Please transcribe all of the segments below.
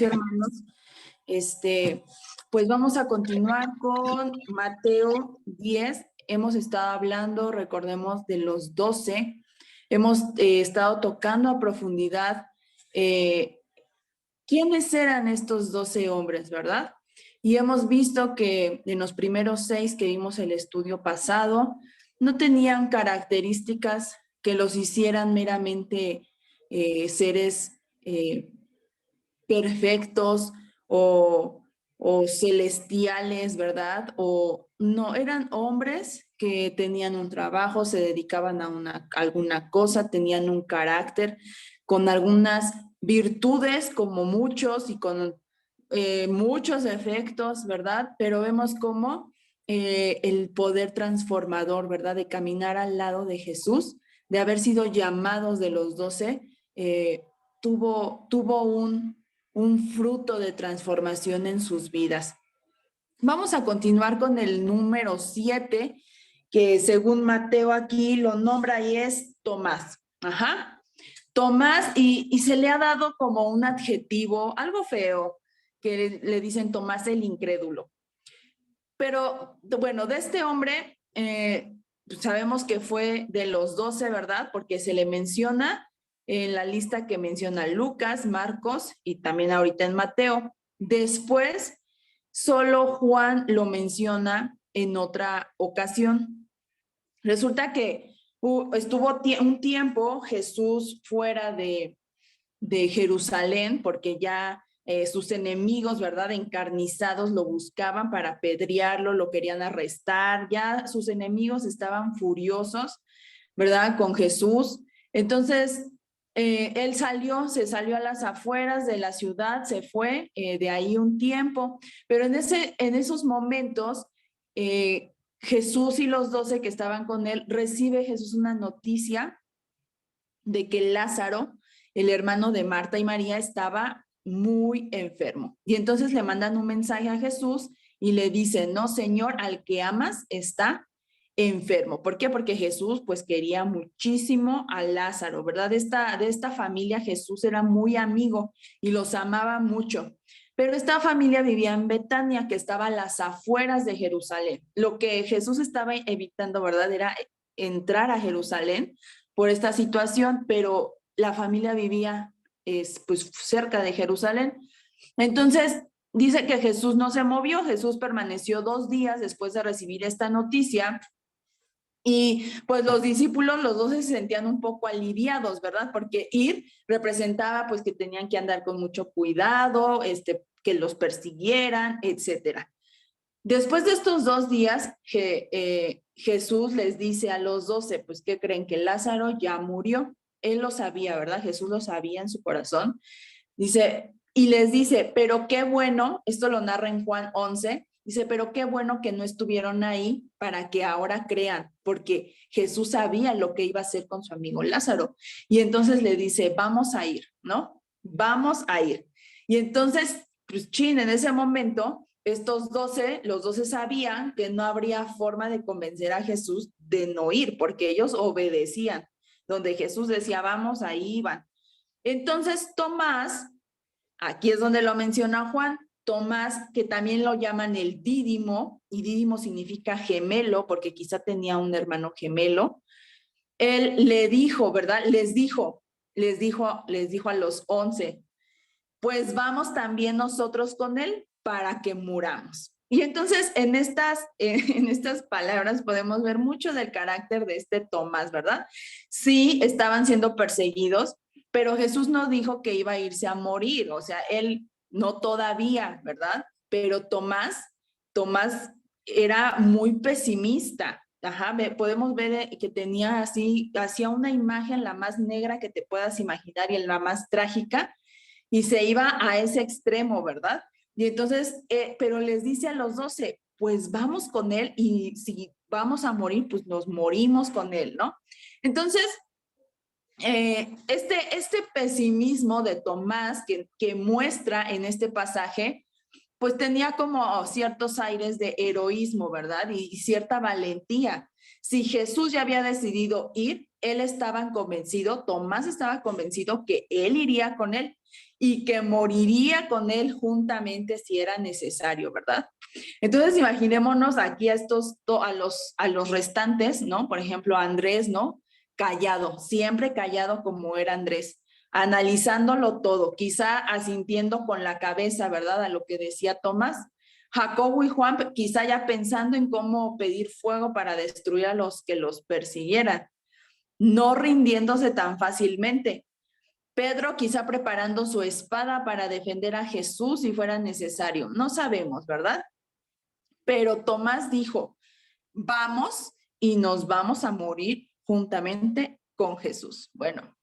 hermanos. Este, pues vamos a continuar con Mateo 10. Hemos estado hablando, recordemos, de los 12. Hemos estado tocando a profundidad quiénes eran estos 12 hombres, ¿verdad? Y hemos visto que en los primeros 6 que vimos el estudio pasado, no tenían características que los hicieran meramente seres perfectos o celestiales, ¿verdad? O no, eran hombres que tenían un trabajo, se dedicaban a alguna cosa, tenían un carácter, con algunas virtudes como muchos y con muchos defectos, ¿verdad? Pero vemos cómo el poder transformador, ¿verdad? De caminar al lado de Jesús, de haber sido llamados de los 12, tuvo un fruto de transformación en sus vidas. Vamos a continuar con el número 7, que según Mateo aquí lo nombra y es Tomás. Ajá. Tomás, y se le ha dado como un adjetivo, algo feo, que le dicen Tomás el incrédulo. Pero bueno, de este hombre sabemos que fue de los 12, ¿verdad? Porque se le menciona en la lista que menciona Lucas, Marcos y también ahorita en Mateo. Después, solo Juan lo menciona en otra ocasión. Resulta que estuvo un tiempo Jesús fuera de Jerusalén, porque ya sus enemigos, ¿verdad? Encarnizados lo buscaban para apedrearlo, lo querían arrestar, ya sus enemigos estaban furiosos, ¿verdad? Con Jesús. Entonces, él se salió a las afueras de la ciudad, se fue de ahí un tiempo, pero en esos momentos, Jesús y los 12 que estaban con él, recibe Jesús una noticia de que Lázaro, el hermano de Marta y María, estaba muy enfermo. Y entonces le mandan un mensaje a Jesús y le dicen, no, Señor, al que amas está enfermo. ¿Por qué? Porque Jesús pues quería muchísimo a Lázaro, ¿verdad? De esta familia Jesús era muy amigo y los amaba mucho. Pero esta familia vivía en Betania, que estaba a las afueras de Jerusalén. Lo que Jesús estaba evitando, ¿verdad? Era entrar a Jerusalén por esta situación, pero la familia vivía pues cerca de Jerusalén. Entonces, dice que Jesús no se movió, Jesús permaneció 2 días después de recibir esta noticia. Y pues los discípulos, los 12 se sentían un poco aliviados, ¿verdad? Porque ir representaba pues que tenían que andar con mucho cuidado, que los persiguieran, etcétera. Después de estos 2 días, Jesús les dice a los 12, pues, ¿qué creen? Que Lázaro ya murió. Él lo sabía, ¿verdad? Jesús lo sabía en su corazón. Dice, y les dice, pero qué bueno, esto lo narra en Juan 11, dice, pero qué bueno que no estuvieron ahí para que ahora crean, porque Jesús sabía lo que iba a hacer con su amigo Lázaro. Y entonces le dice, vamos a ir, ¿no? Vamos a ir. Y entonces, pues, en ese momento, los 12 sabían que no habría forma de convencer a Jesús de no ir, porque ellos obedecían. Donde Jesús decía, vamos, ahí iban. Entonces Tomás, aquí es donde lo menciona Juan, Tomás, que también lo llaman el Dídimo, y Dídimo significa gemelo, porque quizá tenía un hermano gemelo. Él le dijo, ¿verdad? Les dijo a los 11, pues vamos también nosotros con él para que muramos. Y entonces en estas palabras podemos ver mucho del carácter de este Tomás, ¿verdad? Sí, estaban siendo perseguidos, pero Jesús no dijo que iba a irse a morir, o sea, él no todavía, ¿verdad? Pero Tomás era muy pesimista. Ajá, podemos ver que tenía hacía una imagen la más negra que te puedas imaginar y la más trágica, y se iba a ese extremo, ¿verdad? Y entonces, pero les dice a los 12, pues vamos con él y si vamos a morir, pues nos morimos con él, ¿no? Entonces, este pesimismo de Tomás que muestra en este pasaje, pues tenía como ciertos aires de heroísmo, ¿verdad? Y cierta valentía. Si Jesús ya había decidido ir, él estaba convencido, Tomás estaba convencido que él iría con él. y que moriría con él juntamente si era necesario, ¿verdad? Entonces imaginémonos aquí a a los restantes, ¿no? Por ejemplo, a Andrés, ¿no? Callado, siempre callado como era Andrés, analizándolo todo, quizá asintiendo con la cabeza, ¿verdad? A lo que decía Tomás. Jacobo y Juan quizá ya pensando en cómo pedir fuego para destruir a los que los persiguieran, no rindiéndose tan fácilmente. Pedro quizá preparando su espada para defender a Jesús si fuera necesario. No sabemos, ¿verdad? Pero Tomás dijo, vamos y nos vamos a morir juntamente con Jesús. Bueno,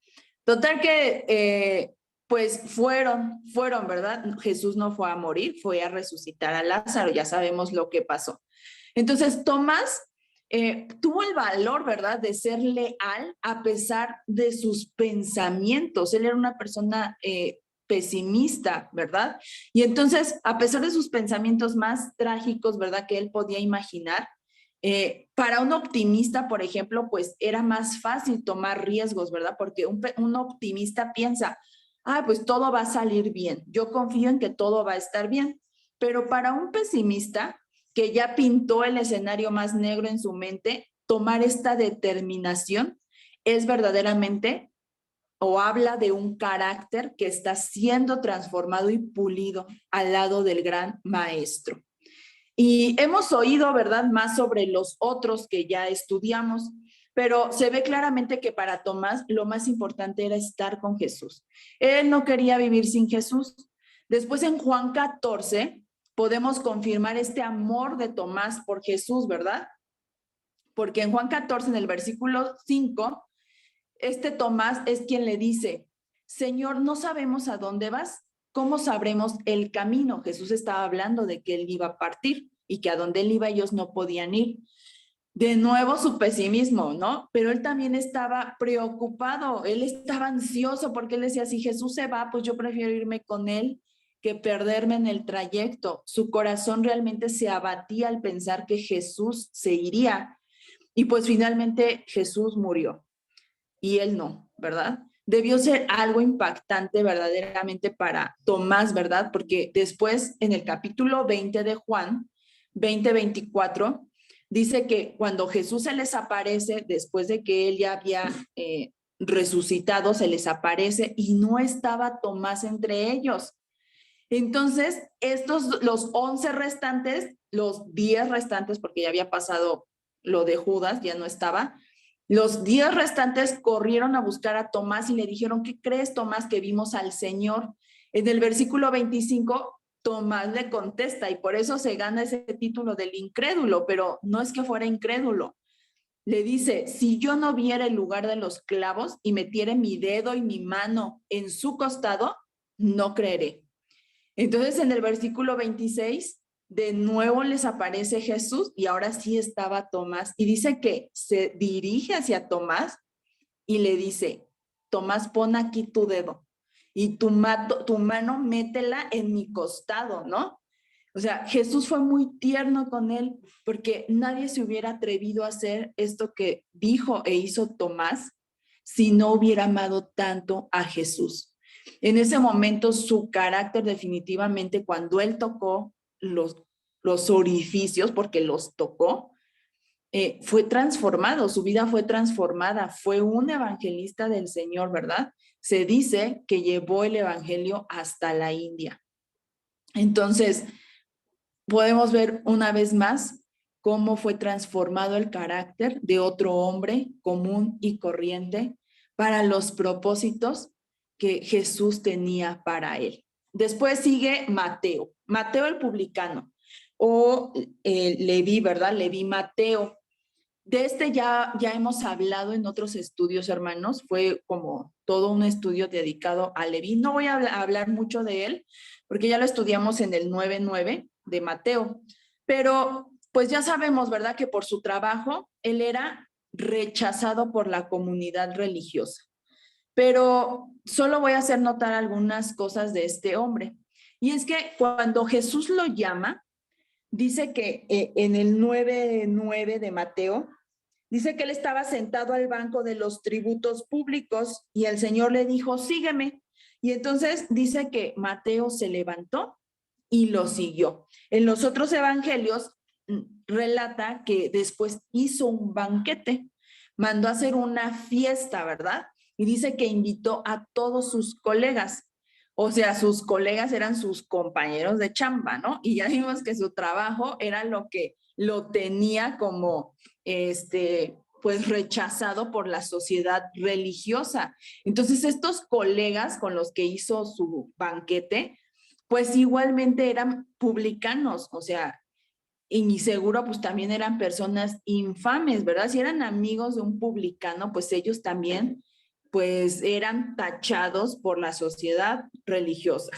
total que pues fueron, ¿verdad? Jesús no fue a morir, fue a resucitar a Lázaro, ya sabemos lo que pasó. Entonces, Tomás tuvo el valor, ¿verdad?, de ser leal a pesar de sus pensamientos. Él era una persona pesimista, ¿verdad? Y entonces, a pesar de sus pensamientos más trágicos, ¿verdad?, que él podía imaginar, para un optimista, por ejemplo, pues era más fácil tomar riesgos, ¿verdad? Porque un optimista piensa, ah, pues todo va a salir bien, yo confío en que todo va a estar bien. Pero para un pesimista que ya pintó el escenario más negro en su mente, tomar esta determinación es verdaderamente o habla de un carácter que está siendo transformado y pulido al lado del gran maestro. Y hemos oído, ¿verdad?, más sobre los otros que ya estudiamos, pero se ve claramente que para Tomás lo más importante era estar con Jesús. Él no quería vivir sin Jesús. Después en Juan 14 podemos confirmar este amor de Tomás por Jesús, ¿verdad? Porque en Juan 14, en el versículo 5, este Tomás es quien le dice, Señor, no sabemos a dónde vas, ¿cómo sabremos el camino? Jesús estaba hablando de que él iba a partir y que a donde él iba ellos no podían ir. De nuevo su pesimismo, ¿no? Pero él también estaba preocupado, él estaba ansioso porque él decía, si Jesús se va, pues yo prefiero irme con él que perderme en el trayecto. Su corazón realmente se abatía al pensar que Jesús se iría. Y pues finalmente Jesús murió y él no, ¿verdad? Debió ser algo impactante verdaderamente para Tomás, ¿verdad? Porque después en el capítulo 20 de Juan, 20-24, dice que cuando Jesús se les aparece, después de que él ya había resucitado, se les aparece y no estaba Tomás entre ellos. Entonces, los 11 restantes, los 10 restantes, porque ya había pasado lo de Judas, ya no estaba, los 10 restantes corrieron a buscar a Tomás y le dijeron, ¿qué crees, Tomás, que vimos al Señor? En el versículo 25, Tomás le contesta y por eso se gana ese título del incrédulo, pero no es que fuera incrédulo. Le dice, si yo no viera el lugar de los clavos y metiera mi dedo y mi mano en su costado, no creeré. Entonces en el versículo 26, de nuevo les aparece Jesús y ahora sí estaba Tomás y dice que se dirige hacia Tomás y le dice, Tomás, pon aquí tu dedo y tu mano métela en mi costado, ¿no? O sea, Jesús fue muy tierno con él porque nadie se hubiera atrevido a hacer esto que dijo e hizo Tomás si no hubiera amado tanto a Jesús. En ese momento su carácter definitivamente, cuando él tocó los orificios, porque los tocó, fue transformado, su vida fue transformada, fue un evangelista del Señor, ¿verdad? Se dice que llevó el evangelio hasta la India. Entonces, podemos ver una vez más cómo fue transformado el carácter de otro hombre común y corriente para los propósitos que Jesús tenía para él. Después sigue Mateo, Mateo el publicano, o Leví, ¿verdad? Leví Mateo. De este ya hemos hablado en otros estudios, hermanos. Fue como todo un estudio dedicado a Leví. No voy a hablar mucho de él, porque ya lo estudiamos en el 9:9 de Mateo. Pero pues ya sabemos, ¿verdad?, que por su trabajo él era rechazado por la comunidad religiosa. Pero solo voy a hacer notar algunas cosas de este hombre. Y es que cuando Jesús lo llama, dice que en el 9:9 de Mateo, dice que él estaba sentado al banco de los tributos públicos y el Señor le dijo, sígueme. Y entonces dice que Mateo se levantó y lo siguió. En los otros evangelios relata que después hizo un banquete, mandó a hacer una fiesta, ¿verdad? Y dice que invitó a todos sus colegas. O sea, sus colegas eran sus compañeros de chamba, ¿no? Y ya vimos que su trabajo era lo que lo tenía como, pues rechazado por la sociedad religiosa. Entonces, estos colegas con los que hizo su banquete, pues igualmente eran publicanos, o sea, y seguro pues también eran personas infames, ¿verdad? Si eran amigos de un publicano, pues ellos también pues eran tachados por la sociedad religiosa.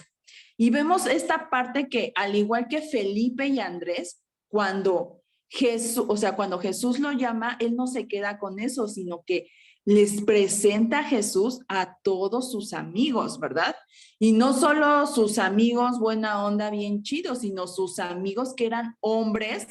Y vemos esta parte que al igual que Felipe y Andrés, cuando Jesús, o sea, cuando Jesús lo llama, él no se queda con eso, sino que les presenta a Jesús a todos sus amigos, ¿verdad? Y no solo sus amigos buena onda, bien chidos, sino sus amigos que eran hombres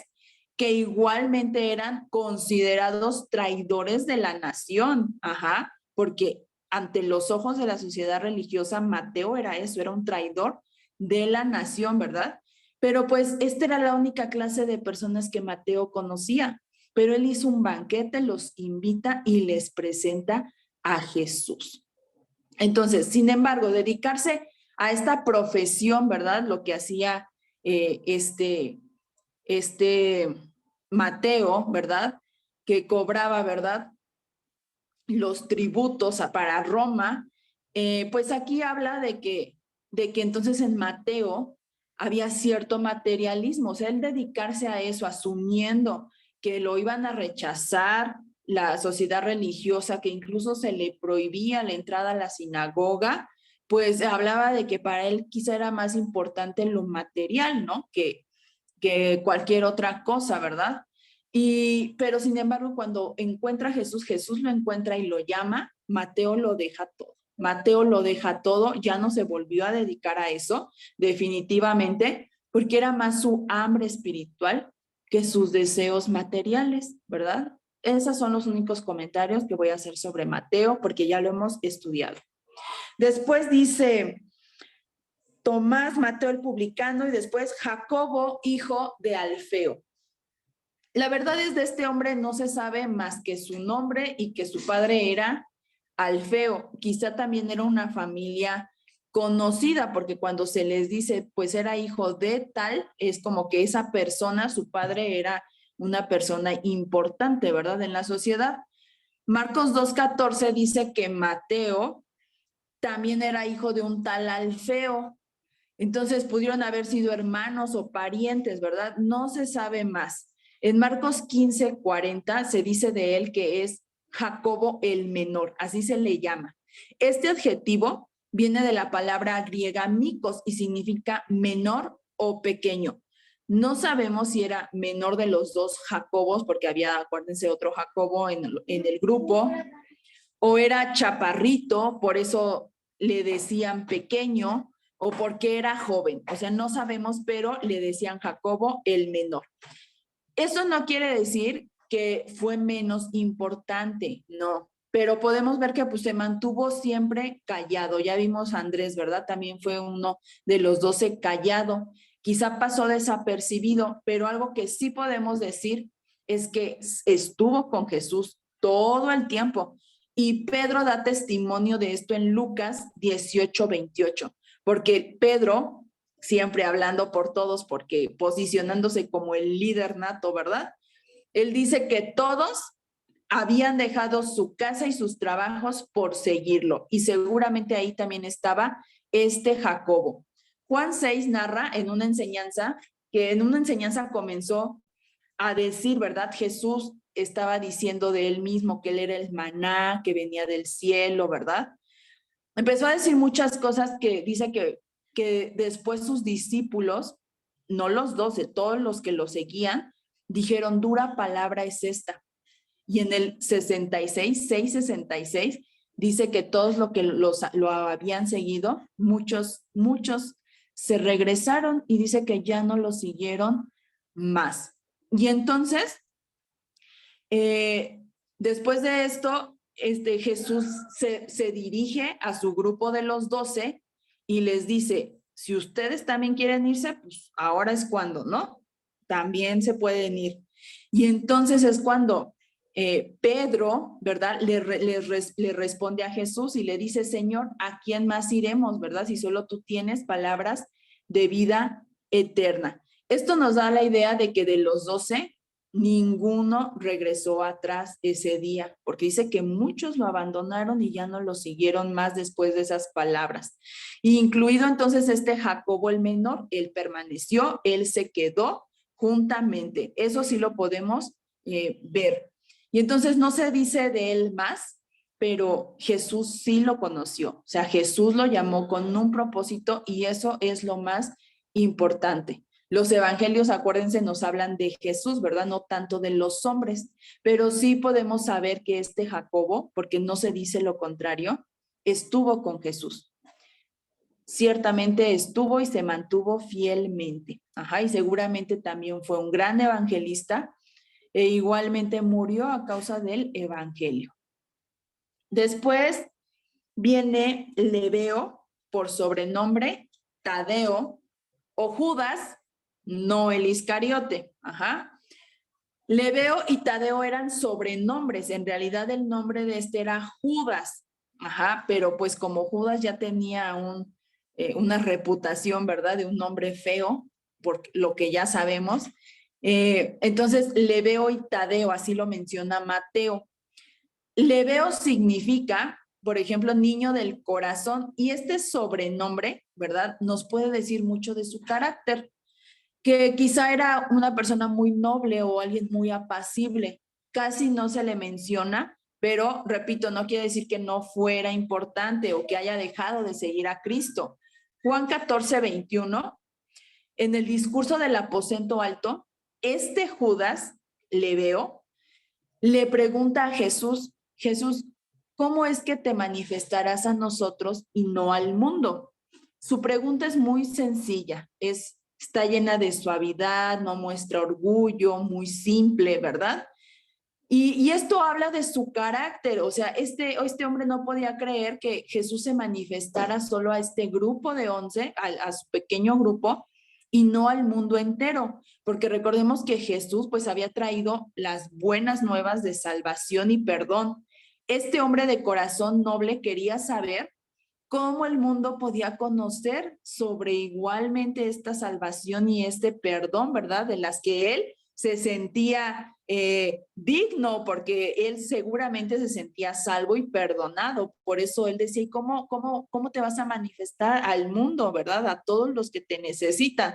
que igualmente eran considerados traidores de la nación, ajá, porque ante los ojos de la sociedad religiosa, Mateo era eso, era un traidor de la nación, ¿verdad? Pero pues esta era la única clase de personas que Mateo conocía, pero él hizo un banquete, los invita y les presenta a Jesús. Entonces, sin embargo, dedicarse a esta profesión, ¿verdad? Lo que hacía este Mateo, ¿verdad? Que cobraba, ¿verdad? Los tributos para Roma, pues aquí habla de que entonces en Mateo había cierto materialismo, o sea, el dedicarse a eso, asumiendo que lo iban a rechazar la sociedad religiosa, que incluso se le prohibía la entrada a la sinagoga, pues hablaba de que para él quizá era más importante lo material, ¿no? Que cualquier otra cosa, ¿verdad? Pero sin embargo, cuando encuentra a Jesús, Jesús lo encuentra y lo llama, Mateo lo deja todo. Mateo lo deja todo, ya no se volvió a dedicar a eso, definitivamente, porque era más su hambre espiritual que sus deseos materiales, ¿verdad? Esos son los únicos comentarios que voy a hacer sobre Mateo, porque ya lo hemos estudiado. Después dice Tomás, Mateo el publicano, y después Jacobo, hijo de Alfeo. La verdad es de este hombre no se sabe más que su nombre y que su padre era Alfeo. Quizá también era una familia conocida, porque cuando se les dice, pues era hijo de tal, es como que esa persona, su padre era una persona importante, ¿verdad? En la sociedad. Marcos 2:14 dice que Mateo también era hijo de un tal Alfeo. Entonces pudieron haber sido hermanos o parientes, ¿verdad? No se sabe más. En Marcos 15:40 se dice de él que es Jacobo el menor, así se le llama. Este adjetivo viene de la palabra griega mikos y significa menor o pequeño. No sabemos si era menor de los dos Jacobos, porque había, acuérdense, otro Jacobo en el grupo, o era chaparrito, por eso le decían pequeño, o porque era joven. O sea, no sabemos, pero le decían Jacobo el menor. Eso no quiere decir que fue menos importante, no. Pero podemos ver que pues se mantuvo siempre callado. Ya vimos a Andrés, ¿verdad? También fue uno de los 12 callado. Quizá pasó desapercibido, pero algo que sí podemos decir es que estuvo con Jesús todo el tiempo. Y Pedro da testimonio de esto en Lucas 18:28, porque Pedro, siempre hablando por todos, porque posicionándose como el líder nato, ¿verdad? Él dice que todos habían dejado su casa y sus trabajos por seguirlo, y seguramente ahí también estaba este Jacobo. Juan 6 narra en una enseñanza comenzó a decir, ¿verdad? Jesús estaba diciendo de él mismo que él era el maná, que venía del cielo, ¿verdad? Empezó a decir muchas cosas que dice que después sus discípulos, no los 12, todos los que lo seguían, dijeron, dura palabra es esta. Y en el 666, dice que todos los que lo habían seguido, muchos se regresaron y dice que ya no lo siguieron más. Y entonces, después de esto, Jesús se dirige a su grupo de los 12 y les dice, si ustedes también quieren irse, pues ahora es cuando, ¿no? También se pueden ir. Y entonces es cuando Pedro, ¿verdad? Le responde a Jesús y le dice, Señor, ¿a quién más iremos, verdad? Si solo tú tienes palabras de vida eterna. Esto nos da la idea de que de los 12, ninguno regresó atrás ese día, porque dice que muchos lo abandonaron y ya no lo siguieron más después de esas palabras. Incluido entonces este Jacobo el menor, él permaneció, él se quedó juntamente. Eso sí lo podemos ver. Y entonces no se dice de él más, pero Jesús sí lo conoció. O sea, Jesús lo llamó con un propósito y eso es lo más importante. Los evangelios, acuérdense, nos hablan de Jesús, ¿verdad? No tanto de los hombres, pero sí podemos saber que este Jacobo, porque no se dice lo contrario, estuvo con Jesús. Ciertamente estuvo y se mantuvo fielmente. Ajá, y seguramente también fue un gran evangelista e igualmente murió a causa del evangelio. Después viene Lebeo, por sobrenombre, Tadeo, o Judas, no el Iscariote. Ajá. Lebeo y Tadeo eran sobrenombres. En realidad el nombre de este era Judas. Ajá, pero pues como Judas ya tenía una reputación, ¿verdad? De un nombre feo, por lo que ya sabemos. Entonces, Lebeo y Tadeo, así lo menciona Mateo. Lebeo significa, por ejemplo, niño del corazón, y este sobrenombre, ¿verdad? Nos puede decir mucho de su carácter, que quizá era una persona muy noble o alguien muy apacible. Casi no se le menciona, pero repito, no quiere decir que no fuera importante o que haya dejado de seguir a Cristo. Juan 14:21, en el discurso del aposento alto, este Judas, Lebeo, le pregunta a Jesús, Jesús, ¿cómo es que te manifestarás a nosotros y no al mundo? Su pregunta es muy sencilla, está llena de suavidad, no muestra orgullo, muy simple, ¿verdad? Y esto habla de su carácter, o sea, este hombre no podía creer que Jesús se manifestara solo a este grupo de 11, a su pequeño grupo, y no al mundo entero, porque recordemos que Jesús pues había traído las buenas nuevas de salvación y perdón. Este hombre de corazón noble quería saber cómo el mundo podía conocer sobre igualmente esta salvación y este perdón, ¿verdad? De las que él se sentía digno, porque él seguramente se sentía salvo y perdonado. Por eso él decía, ¿cómo te vas a manifestar al mundo, ¿verdad? A todos los que te necesitan.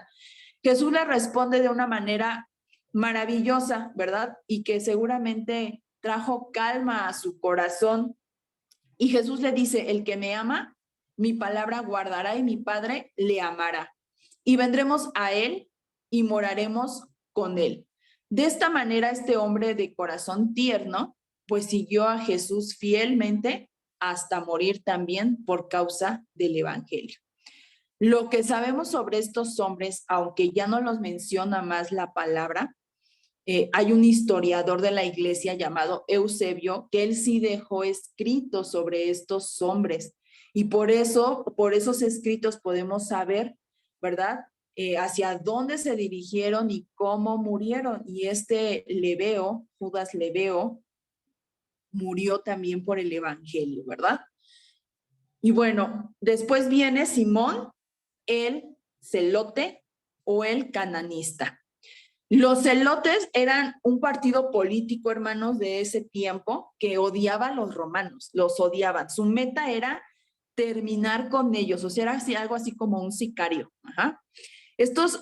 Jesús le responde de una manera maravillosa, ¿verdad? Y que seguramente trajo calma a su corazón. Y Jesús le dice, el que me ama, mi palabra guardará y mi Padre le amará. Y vendremos a él y moraremos con él. De esta manera, este hombre de corazón tierno, pues siguió a Jesús fielmente hasta morir también por causa del evangelio. Lo que sabemos sobre estos hombres, aunque ya no los menciona más la palabra, hay un historiador de la iglesia llamado Eusebio, que él sí dejó escritos sobre estos hombres. Y por esos escritos podemos saber, ¿verdad? Hacia dónde se dirigieron y cómo murieron. Y este Lebeo, Judas Lebeo, murió también por el evangelio, ¿verdad? Y bueno, después viene Simón, el celote o el cananista. Los celotes eran un partido político, hermanos, de ese tiempo que odiaba a los romanos, los odiaban. Su meta era terminar con ellos, o sea, era así, algo así como un sicario. Ajá. Estos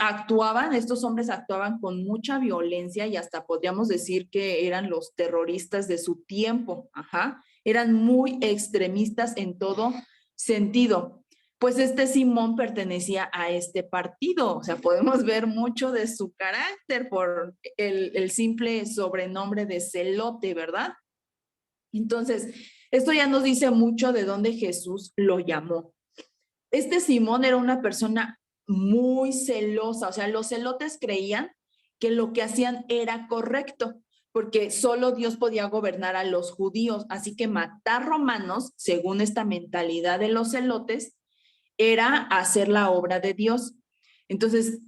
hombres actuaban con mucha violencia y hasta podríamos decir que eran los terroristas de su tiempo. Ajá. Eran muy extremistas en todo sentido. Pues este Simón pertenecía a este partido, o sea, podemos ver mucho de su carácter por el simple sobrenombre de celote, ¿verdad? Entonces, esto ya nos dice mucho de dónde Jesús lo llamó. Este Simón era una persona muy celosa, o sea, los celotes creían que lo que hacían era correcto, porque solo Dios podía gobernar a los judíos, así que matar romanos, según esta mentalidad de los celotes, era hacer la obra de Dios. Entonces,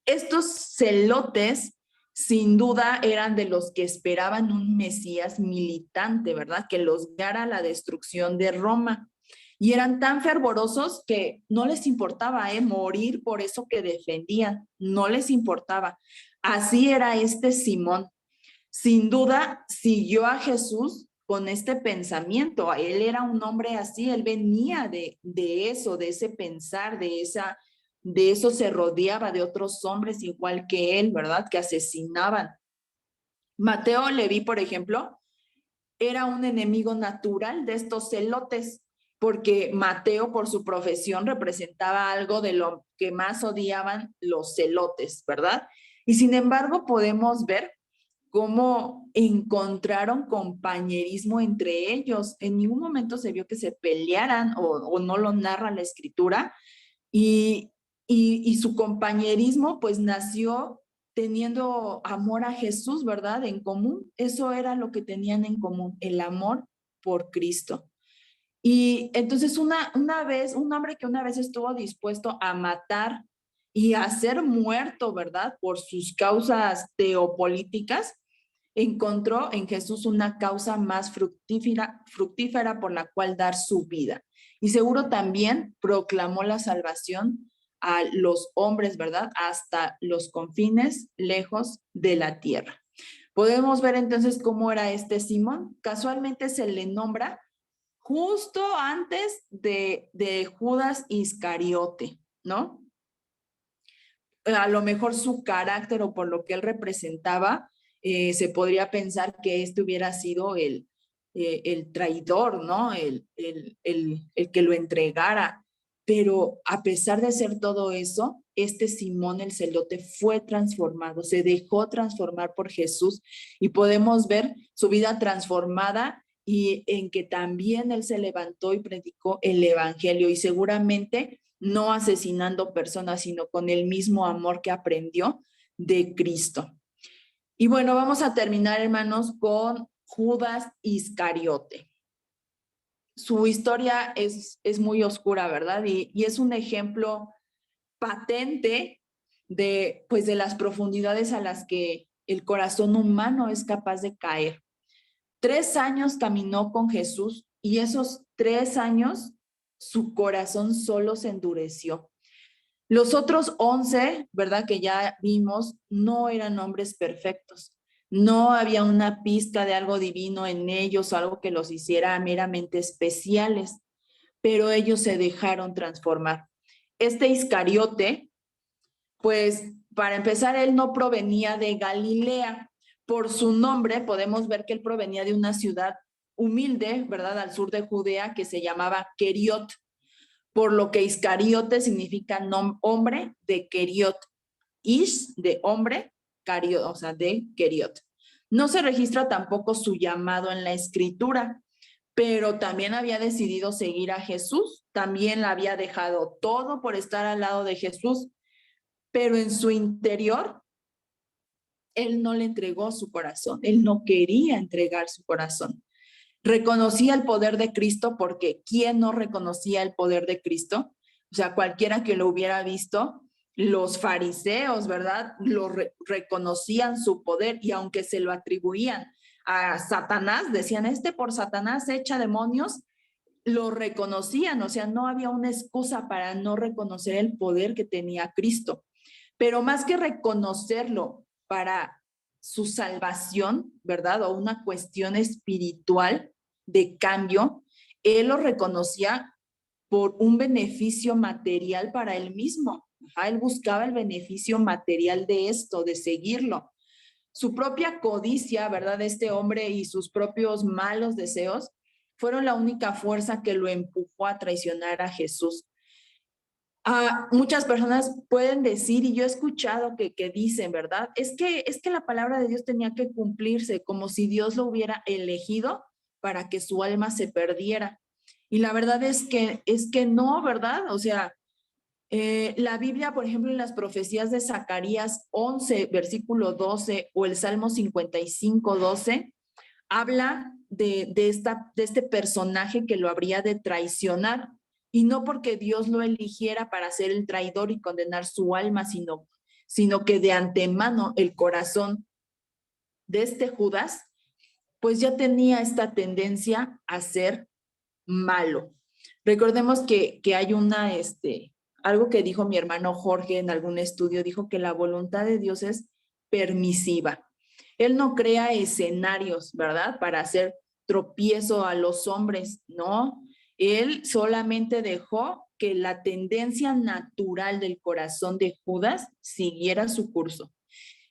estos celotes sin duda eran de los que esperaban un Mesías militante, ¿verdad? Que los guiara a la destrucción de Roma. Y eran tan fervorosos que no les importaba morir por eso que defendían, no les importaba. Así era este Simón. Sin duda, siguió a Jesús con este pensamiento. Él era un hombre así, él venía de eso, de ese pensar, de eso se rodeaba de otros hombres igual que él, ¿verdad? Que asesinaban. Mateo Leví, por ejemplo, era un enemigo natural de estos celotes, porque Mateo, por su profesión, representaba algo de lo que más odiaban los celotes, ¿verdad? Y sin embargo, podemos ver cómo encontraron compañerismo entre ellos. En ningún momento se vio que se pelearan o no lo narra la escritura. Y, y su compañerismo pues nació teniendo amor a Jesús, ¿verdad? En común. Eso era lo que tenían en común, el amor por Cristo. Y entonces una vez, un hombre que una vez estuvo dispuesto a matar y a ser muerto, ¿verdad? Por sus causas teopolíticas, encontró en Jesús una causa más fructífera por la cual dar su vida. Y seguro también proclamó la salvación a los hombres, ¿verdad? Hasta los confines lejos de la tierra. Podemos ver entonces cómo era este Simón. Casualmente se le nombra justo antes de Judas Iscariote, ¿no? A lo mejor su carácter o por lo que él representaba, se podría pensar que este hubiera sido el traidor, ¿no? El que lo entregara. Pero a pesar de ser todo eso, este Simón el celote fue transformado, se dejó transformar por Jesús y podemos ver su vida transformada y en que también él se levantó y predicó el evangelio y seguramente no asesinando personas, sino con el mismo amor que aprendió de Cristo. Y bueno, vamos a terminar, hermanos, con Judas Iscariote. Su historia es muy oscura, ¿verdad? Y es un ejemplo patente de, pues, de las profundidades a las que el corazón humano es capaz de caer. 3 años caminó con Jesús y esos 3 años su corazón solo se endureció. Los otros 11, ¿verdad? Que ya vimos, no eran hombres perfectos. No había una pizca de algo divino en ellos o algo que los hiciera meramente especiales, pero ellos se dejaron transformar. Este Iscariote, pues para empezar, él no provenía de Galilea. Por su nombre podemos ver que él provenía de una ciudad humilde, ¿verdad? Al sur de Judea que se llamaba Keriot, por lo que Iscariote significa hombre de Keriot. Ish de hombre, Cariot, o sea, de Keriot. No se registra tampoco su llamado en la escritura, pero también había decidido seguir a Jesús, también la había dejado todo por estar al lado de Jesús, pero en su interior, él no le entregó su corazón, él no quería entregar su corazón. Reconocía el poder de Cristo porque ¿quién no reconocía el poder de Cristo? O sea, cualquiera que lo hubiera visto, los fariseos, ¿verdad? Reconocían su poder y aunque se lo atribuían a Satanás, decían, por Satanás echa demonios, lo reconocían, o sea, no había una excusa para no reconocer el poder que tenía Cristo. Pero más que reconocerlo para su salvación, ¿verdad? O una cuestión espiritual de cambio, él lo reconocía por un beneficio material para él mismo. Él buscaba el beneficio material de esto, de seguirlo. Su propia codicia, ¿verdad? Este hombre y sus propios malos deseos fueron la única fuerza que lo empujó a traicionar a Jesús. Muchas personas pueden decir, y yo he escuchado que dicen, ¿verdad? Es que la palabra de Dios tenía que cumplirse, como si Dios lo hubiera elegido para que su alma se perdiera. Y la verdad es que no, ¿verdad? O sea, la Biblia, por ejemplo, en las profecías de Zacarías 11, versículo 12, o el Salmo 55, 12, habla de este personaje que lo habría de traicionar. y no porque Dios lo eligiera para ser el traidor y condenar su alma, sino que de antemano el corazón de este Judas, pues ya tenía esta tendencia a ser malo. Recordemos que hay algo que dijo mi hermano Jorge en algún estudio, dijo que la voluntad de Dios es permisiva. Él no crea escenarios, ¿verdad? Para hacer tropiezo a los hombres, ¿no? Él solamente dejó que la tendencia natural del corazón de Judas siguiera su curso.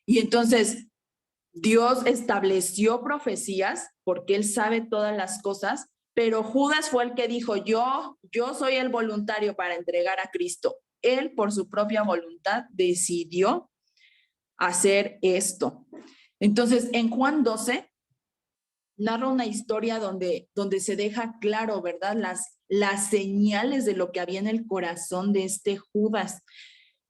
Y entonces Dios estableció profecías porque él sabe todas las cosas, pero Judas fue el que dijo, yo soy el voluntario para entregar a Cristo. Él por su propia voluntad decidió hacer esto. Entonces, en Juan 12 narra una historia donde se deja claro, ¿verdad? Las señales de lo que había en el corazón de este Judas,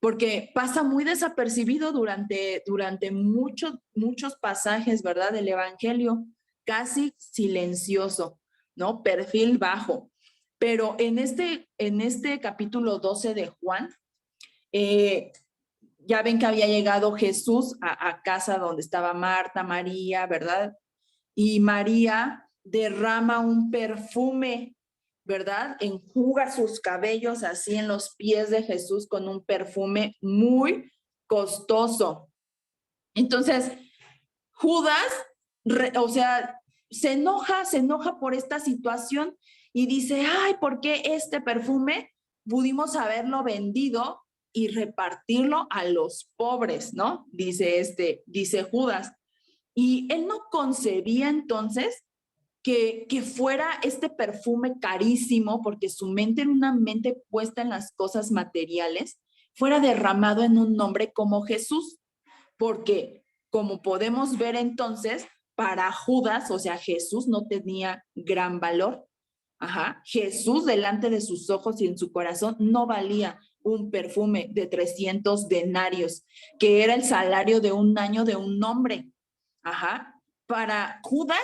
porque pasa muy desapercibido durante muchos pasajes, ¿verdad? Del Evangelio, casi silencioso, ¿no? Perfil bajo. Pero en este capítulo 12 de Juan, ya ven que había llegado Jesús a casa donde estaba Marta, María, ¿verdad? Y María derrama un perfume, ¿verdad? Enjuga sus cabellos así en los pies de Jesús con un perfume muy costoso. Entonces, Judas, o sea, se enoja por esta situación y dice, ay, ¿por qué este perfume pudimos haberlo vendido y repartirlo a los pobres, ¿no? Dice Judas. Y él no concebía entonces que fuera este perfume carísimo, porque su mente era una mente puesta en las cosas materiales, fuera derramado en un nombre como Jesús, porque como podemos ver entonces, para Judas, o sea, Jesús no tenía gran valor. Ajá, Jesús delante de sus ojos y en su corazón no valía un perfume de 300 denarios, que era el salario de un año de un hombre. Ajá, para Judas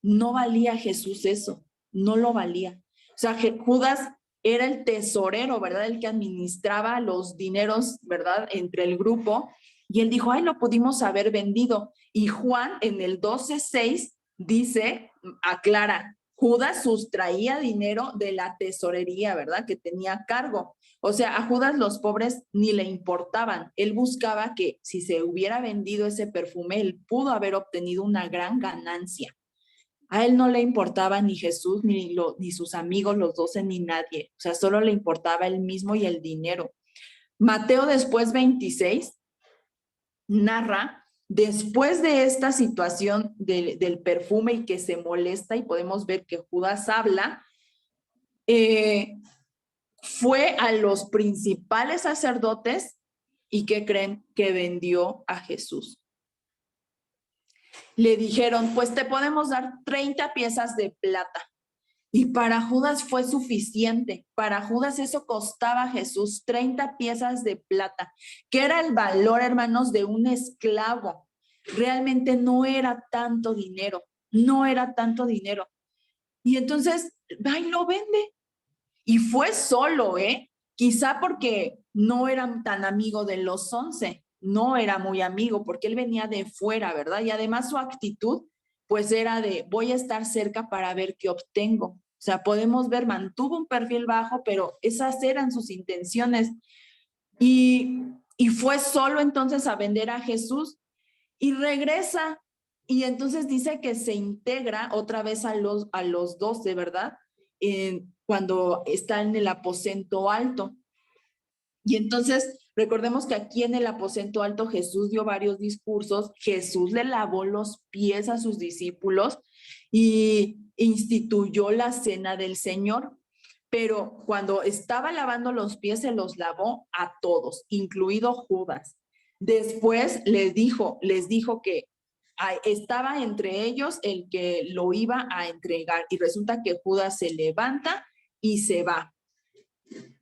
no valía Jesús eso, no lo valía. O sea, Judas era el tesorero, ¿verdad? El que administraba los dineros, ¿verdad? Entre el grupo. Y él dijo, ay, lo pudimos haber vendido. Y Juan en el 12:6 dice, aclara, Judas sustraía dinero de la tesorería, ¿verdad? Que tenía a cargo. O sea, a Judas los pobres ni le importaban. Él buscaba que si se hubiera vendido ese perfume, él pudo haber obtenido una gran ganancia. A él no le importaba ni Jesús, ni sus amigos, los 12, ni nadie. O sea, solo le importaba él mismo y el dinero. Mateo después 26 narra, después de esta situación del perfume y que se molesta y podemos ver que Judas habla, fue a los principales sacerdotes y ¿qué creen? Que vendió a Jesús. Le dijeron, pues te podemos dar 30 piezas de plata. Y para Judas fue suficiente. Para Judas eso costaba a Jesús 30 piezas de plata, que era el valor, hermanos, de un esclavo. Realmente no era tanto dinero, no era tanto dinero. Y entonces va y lo vende. Y fue solo, quizá porque no era tan amigo de los 11, no era muy amigo porque él venía de fuera, ¿verdad? Y además su actitud, pues era de voy a estar cerca para ver qué obtengo. O sea, podemos ver, mantuvo un perfil bajo, pero esas eran sus intenciones. Y fue solo entonces a vender a Jesús y regresa. Y entonces dice que se integra otra vez a los 12, ¿verdad? Cuando está en el aposento alto. Y entonces recordemos que aquí en el aposento alto Jesús dio varios discursos, Jesús le lavó los pies a sus discípulos y instituyó la cena del Señor. Pero cuando estaba lavando los pies se los lavó a todos, incluido Judas. Después les dijo que estaba entre ellos el que lo iba a entregar y resulta que Judas se levanta y se va.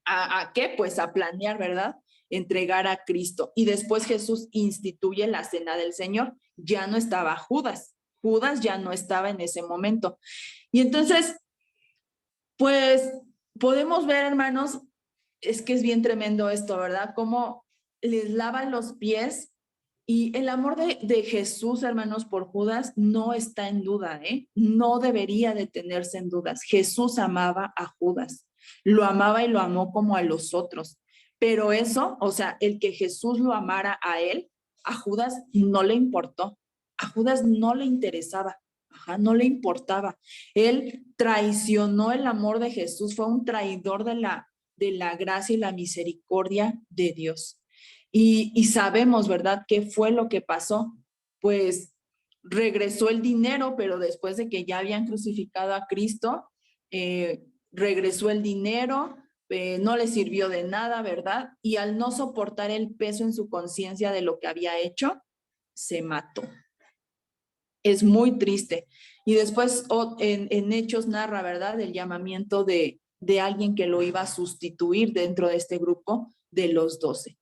¿A qué? Pues a planear, ¿verdad? Entregar a Cristo. Y después Jesús instituye la cena del Señor. Ya no estaba Judas. Judas ya no estaba en ese momento. Y entonces, pues podemos ver, hermanos, es que es bien tremendo esto, ¿verdad? Cómo les lavan los pies. Y el amor de Jesús, hermanos, por Judas no está en duda, ¿eh? No debería de tenerse en dudas. Jesús amaba a Judas, lo amaba y lo amó como a los otros. Pero eso, o sea, el que Jesús lo amara a él, a Judas no le importó. A Judas no le interesaba, ajá, no le importaba. Él traicionó el amor de Jesús, fue un traidor de la gracia y la misericordia de Dios. Y sabemos, ¿verdad?, qué fue lo que pasó. Pues regresó el dinero, pero después de que ya habían crucificado a Cristo, regresó el dinero, no le sirvió de nada, ¿verdad? Y al no soportar el peso en su conciencia de lo que había hecho, se mató. Es muy triste. Y después en Hechos narra, ¿verdad?, el llamamiento de alguien que lo iba a sustituir dentro de este grupo de los 12.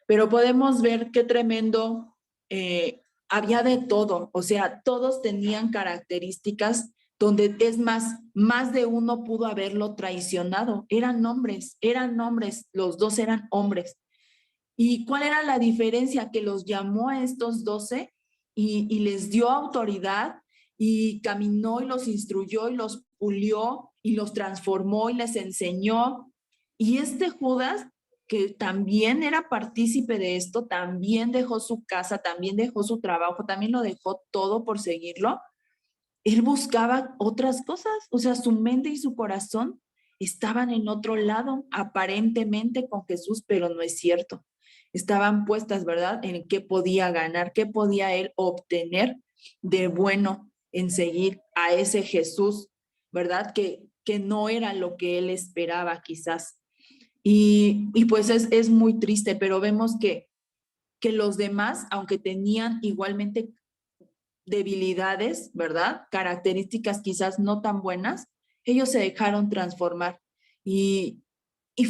Pero podemos ver qué tremendo, había de todo, o sea, todos tenían características donde es más de uno pudo haberlo traicionado. Eran hombres, los dos eran hombres. ¿Y cuál era la diferencia? Que los llamó a estos 12 y les dio autoridad y caminó y los instruyó y los pulió y los transformó y les enseñó. Y este Judas, que también era partícipe de esto, también dejó su casa, también dejó su trabajo, también lo dejó todo por seguirlo. Él buscaba otras cosas, o sea, su mente y su corazón estaban en otro lado, aparentemente con Jesús, pero no es cierto. Estaban puestas, ¿verdad?, en qué podía ganar, qué podía él obtener de bueno en seguir a ese Jesús, ¿verdad?, que no era lo que él esperaba quizás. Y pues es muy triste, pero vemos que los demás, aunque tenían igualmente debilidades, ¿verdad?, características quizás no tan buenas, ellos se dejaron transformar. Y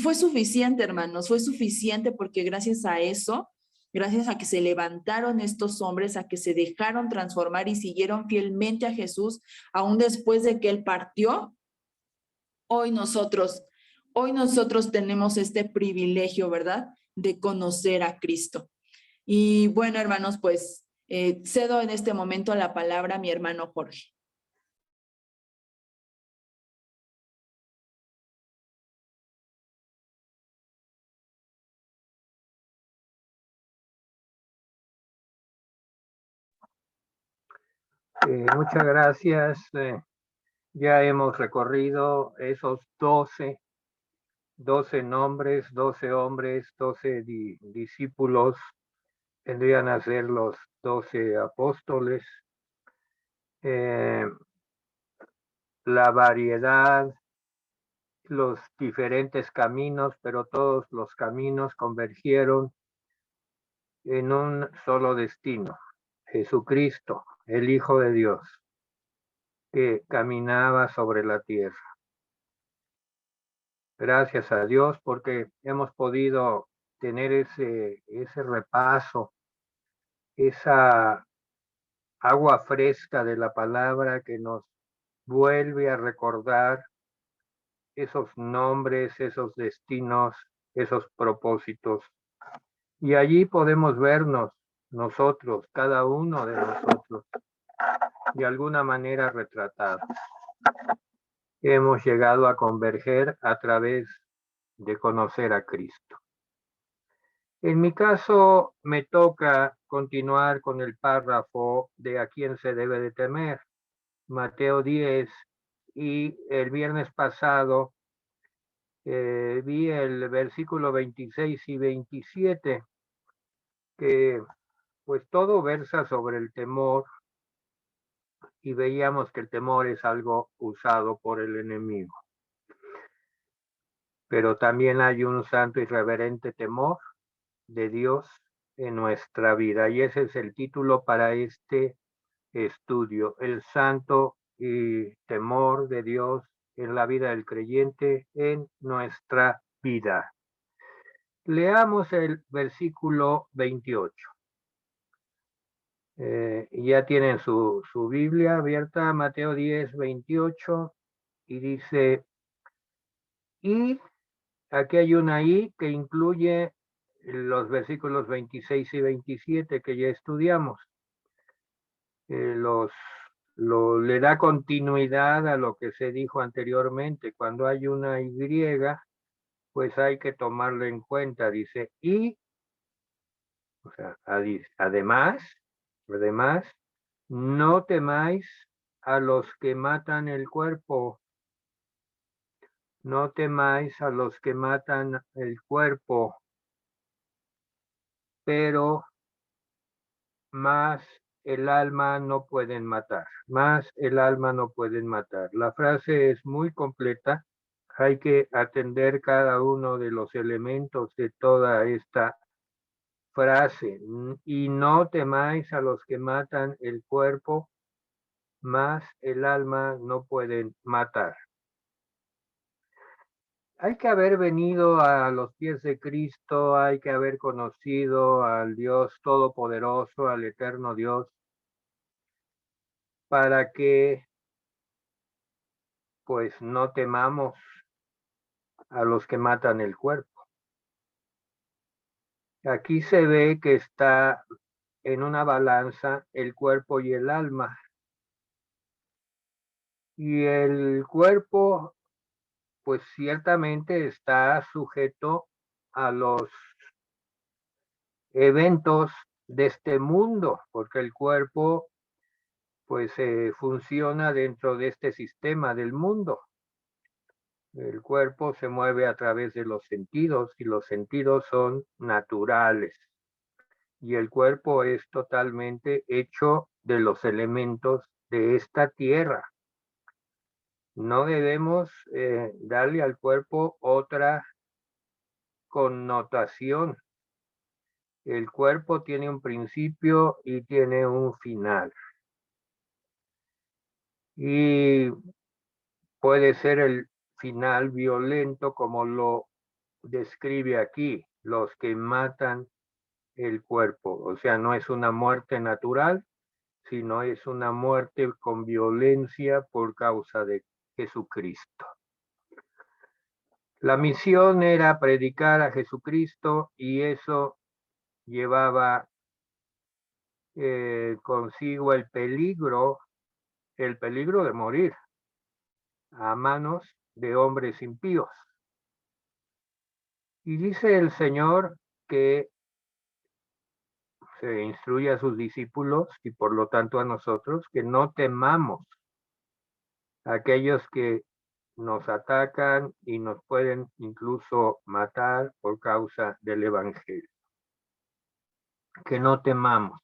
fue suficiente, hermanos, fue suficiente porque gracias a eso, gracias a que se levantaron estos hombres, a que se dejaron transformar y siguieron fielmente a Jesús, aún después de que él partió, hoy nosotros, hoy nosotros tenemos este privilegio, ¿verdad?, de conocer a Cristo. Y bueno, hermanos, pues cedo en este momento la palabra a mi hermano Jorge. Muchas gracias. Ya hemos recorrido esos 12 nombres, 12 hombres, 12 discípulos, tendrían a ser los 12 apóstoles. La variedad, los diferentes caminos, pero todos los caminos convergieron en un solo destino: Jesucristo, el Hijo de Dios, que caminaba sobre la tierra. Gracias a Dios porque hemos podido tener ese repaso, esa agua fresca de la palabra que nos vuelve a recordar esos nombres, esos destinos, esos propósitos. Y allí podemos vernos nosotros, cada uno de nosotros, de alguna manera retratados. Hemos llegado a converger a través de conocer a Cristo. En mi caso, me toca continuar con el párrafo de a quién se debe de temer, Mateo 10, y el viernes pasado vi el versículo 26 y 27, que pues todo versa sobre el temor, y veíamos que el temor es algo usado por el enemigo. Pero también hay un santo y reverente temor de Dios en nuestra vida, y ese es el título para este estudio: el santo y temor de Dios en la vida del creyente, en nuestra vida. Leamos el versículo 28. Ya tienen su Biblia abierta, Mateo 10, 28, y dice: Y aquí hay una I que incluye los versículos 26 y 27 que ya estudiamos. Le da continuidad a lo que se dijo anteriormente. Cuando hay una Y, pues hay que tomarlo en cuenta. Dice, y, o sea, además, no temáis a los que matan el cuerpo. No temáis a los que matan el cuerpo, pero más el alma no pueden matar. Más el alma no pueden matar. La frase es muy completa. Hay que atender cada uno de los elementos de toda esta frase. Y no temáis a los que matan el cuerpo, más el alma no pueden matar. Hay que haber venido a los pies de Cristo, hay que haber conocido al Dios Todopoderoso, al Eterno Dios, para que pues no temamos a los que matan el cuerpo. Aquí se ve que está en una balanza el cuerpo y el alma. Y el cuerpo pues ciertamente está sujeto a los eventos de este mundo, porque el cuerpo pues funciona dentro de este sistema del mundo. El cuerpo se mueve a través de los sentidos y los sentidos son naturales. Y el cuerpo es totalmente hecho de los elementos de esta tierra. No debemos darle al cuerpo otra connotación. El cuerpo tiene un principio y tiene un final. Y puede ser el final violento como lo describe aquí, los que matan el cuerpo. O sea, no es una muerte natural, sino es una muerte con violencia por causa de Jesucristo. La misión era predicar a Jesucristo y eso llevaba consigo el peligro de morir a manos de hombres impíos. Y dice el Señor que se instruye a sus discípulos y por lo tanto a nosotros que no temamos a aquellos que nos atacan y nos pueden incluso matar por causa del Evangelio. Que no temamos,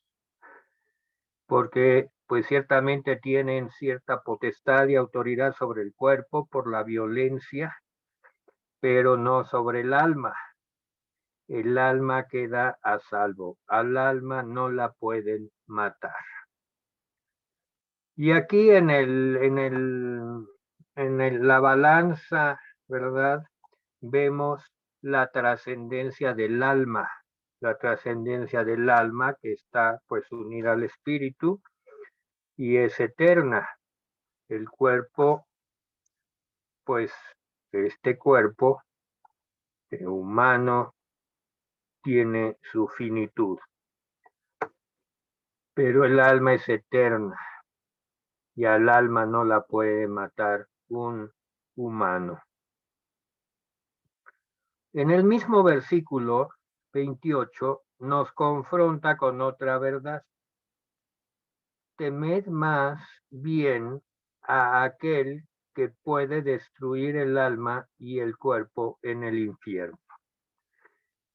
porque pues ciertamente tienen cierta potestad y autoridad sobre el cuerpo por la violencia, pero no sobre el alma. El alma queda a salvo. Al alma no la pueden matar. Y aquí la balanza, ¿verdad? Vemos la trascendencia del alma que está pues unida al espíritu y es eterna. El cuerpo, pues este cuerpo humano tiene su finitud, pero el alma es eterna y al alma no la puede matar un humano. En el mismo versículo 28 nos confronta con otra verdad. Temed más bien a aquel que puede destruir el alma y el cuerpo en el infierno.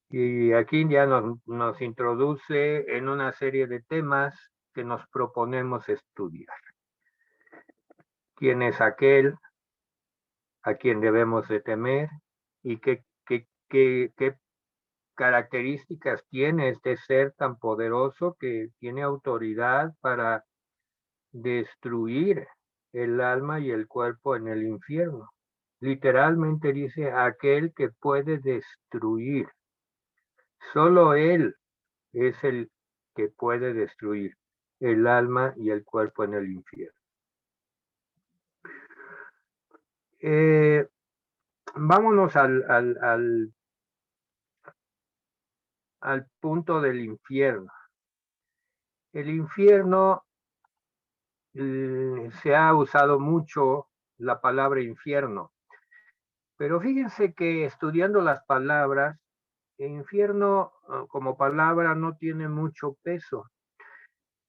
Y aquí ya nos introduce en una serie de temas que nos proponemos estudiar. ¿Quién es aquel a quien debemos de temer? ¿Y qué características tiene este ser tan poderoso que tiene autoridad para destruir el alma y el cuerpo en el infierno? Literalmente dice aquel que puede destruir. Solo él es el que puede destruir el alma y el cuerpo en el infierno. Vámonos al punto del infierno. El infierno, se ha usado mucho la palabra infierno, pero fíjense que estudiando las palabras, el infierno como palabra no tiene mucho peso,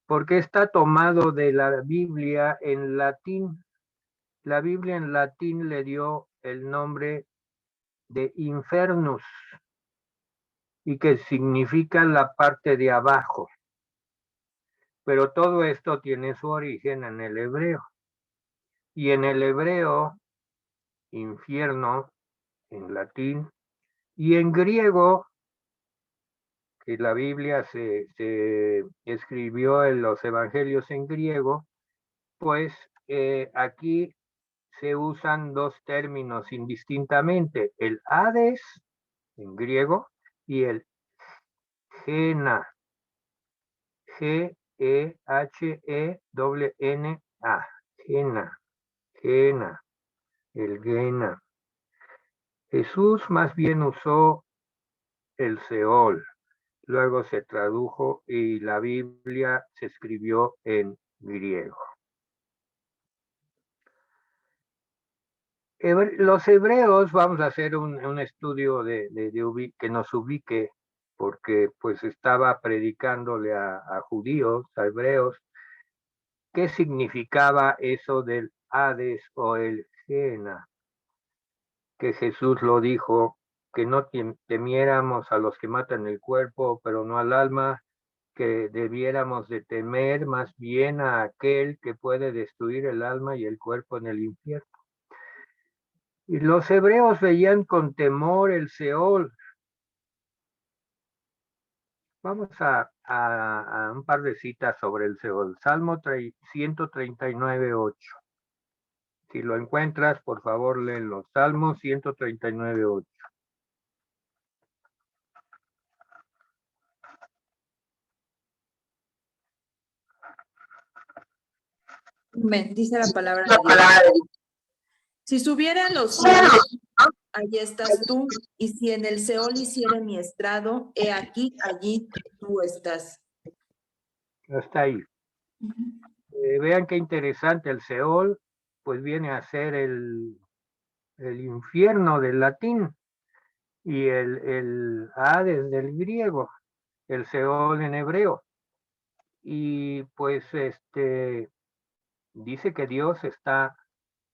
porque está tomado de la Biblia en latín. La Biblia en latín le dio el nombre de infernus, y que significa la parte de abajo. Pero todo esto tiene su origen en el hebreo. Y en el hebreo, infierno, en latín, y en griego, que la Biblia se escribió en los evangelios en griego, pues aquí se usan dos términos indistintamente, el Hades en griego y el Gena, Gehena, Gena, Gena, el Gena. Jesús más bien usó el Seol, luego se tradujo y la Biblia se escribió en griego. Los hebreos, vamos a hacer un estudio que nos ubique, porque pues estaba predicándole a judíos, a hebreos, qué significaba eso del Hades o el Gena, que Jesús lo dijo, que no temiéramos a los que matan el cuerpo, pero no al alma, que debiéramos de temer más bien a aquel que puede destruir el alma y el cuerpo en el infierno. Y los hebreos veían con temor el Seol. Vamos a un par de citas sobre el Seol. Salmo 139:8. Si lo encuentras, por favor, léelo. Salmo 139:8. Dice la palabra de Dios. Si subiera a los cielos, allí estás tú, y si en el Seol hiciere mi estrado, he aquí, allí tú estás. Hasta ahí. Vean qué interesante, el Seol, pues viene a ser el infierno del latín, y el Hades del griego, el Seol en hebreo. Y pues dice que Dios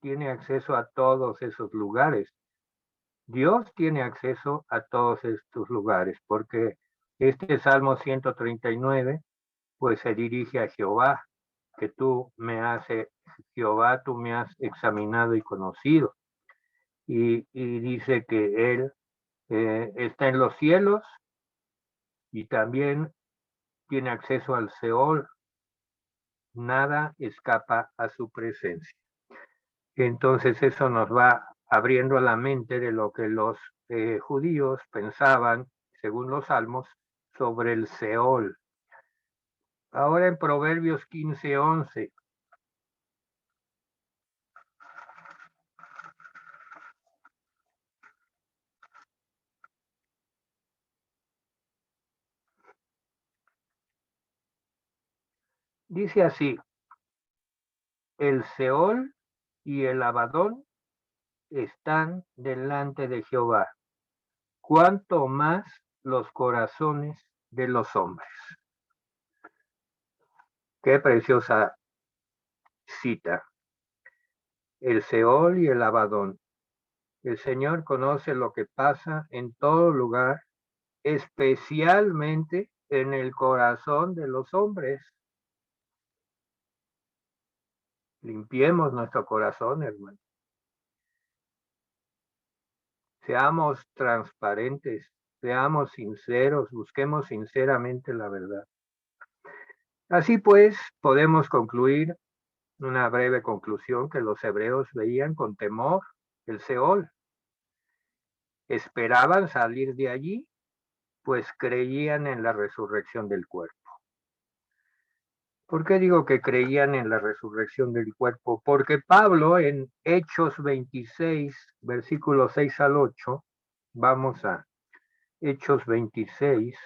tiene acceso a todos esos lugares. Dios tiene acceso a todos estos lugares, porque este Salmo 139, pues se dirige a Jehová, que Jehová, tú me has examinado y conocido. Y dice que Él está en los cielos y también tiene acceso al Seol. Nada escapa a su presencia. Entonces eso nos va abriendo la mente de lo que los judíos pensaban, según los salmos, sobre el Seol. Ahora en Proverbios 15:11. Dice así: el Seol y el Abadón están delante de Jehová, cuanto más los corazones de los hombres. Qué preciosa cita. El Seol y el Abadón. El Señor conoce lo que pasa en todo lugar, especialmente en el corazón de los hombres. Limpiemos nuestro corazón, hermano. Seamos transparentes, seamos sinceros, busquemos sinceramente la verdad. Así pues, podemos concluir una breve conclusión, que los hebreos veían con temor el Seol. Esperaban salir de allí, pues creían en la resurrección del cuerpo. ¿Por qué digo que creían en la resurrección del cuerpo? Porque Pablo en Hechos 26, versículos 6 al 8, vamos a Hechos 26,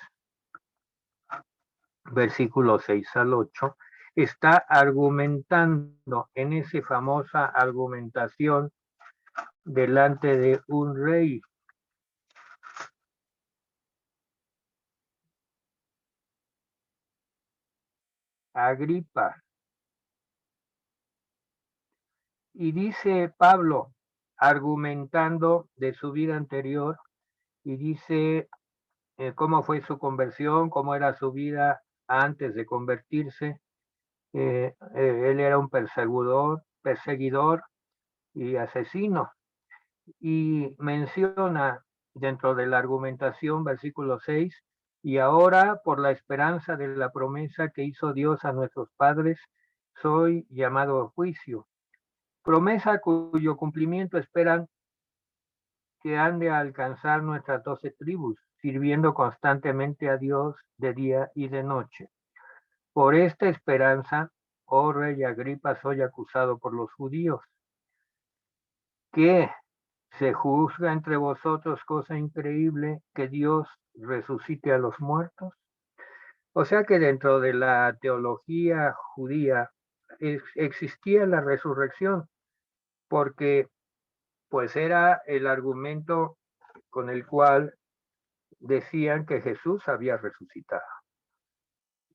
versículos 6 al 8, está argumentando en esa famosa argumentación delante de un rey. Agripa. Y dice Pablo, argumentando de su vida anterior, y dice cómo fue su conversión, cómo era su vida antes de convertirse. Él era un perseguidor y asesino. Y menciona dentro de la argumentación, versículo 6, y ahora por la esperanza de la promesa que hizo Dios a nuestros padres, soy llamado a juicio. Promesa cuyo cumplimiento esperan que han de alcanzar nuestras 12 tribus, sirviendo constantemente a Dios de día y de noche. Por esta esperanza, oh rey Agripa, soy acusado por los judíos, que se juzga entre vosotros cosa increíble, que Dios resucite a los muertos. O sea que dentro de la teología judía existía la resurrección, porque pues era el argumento con el cual decían que Jesús había resucitado.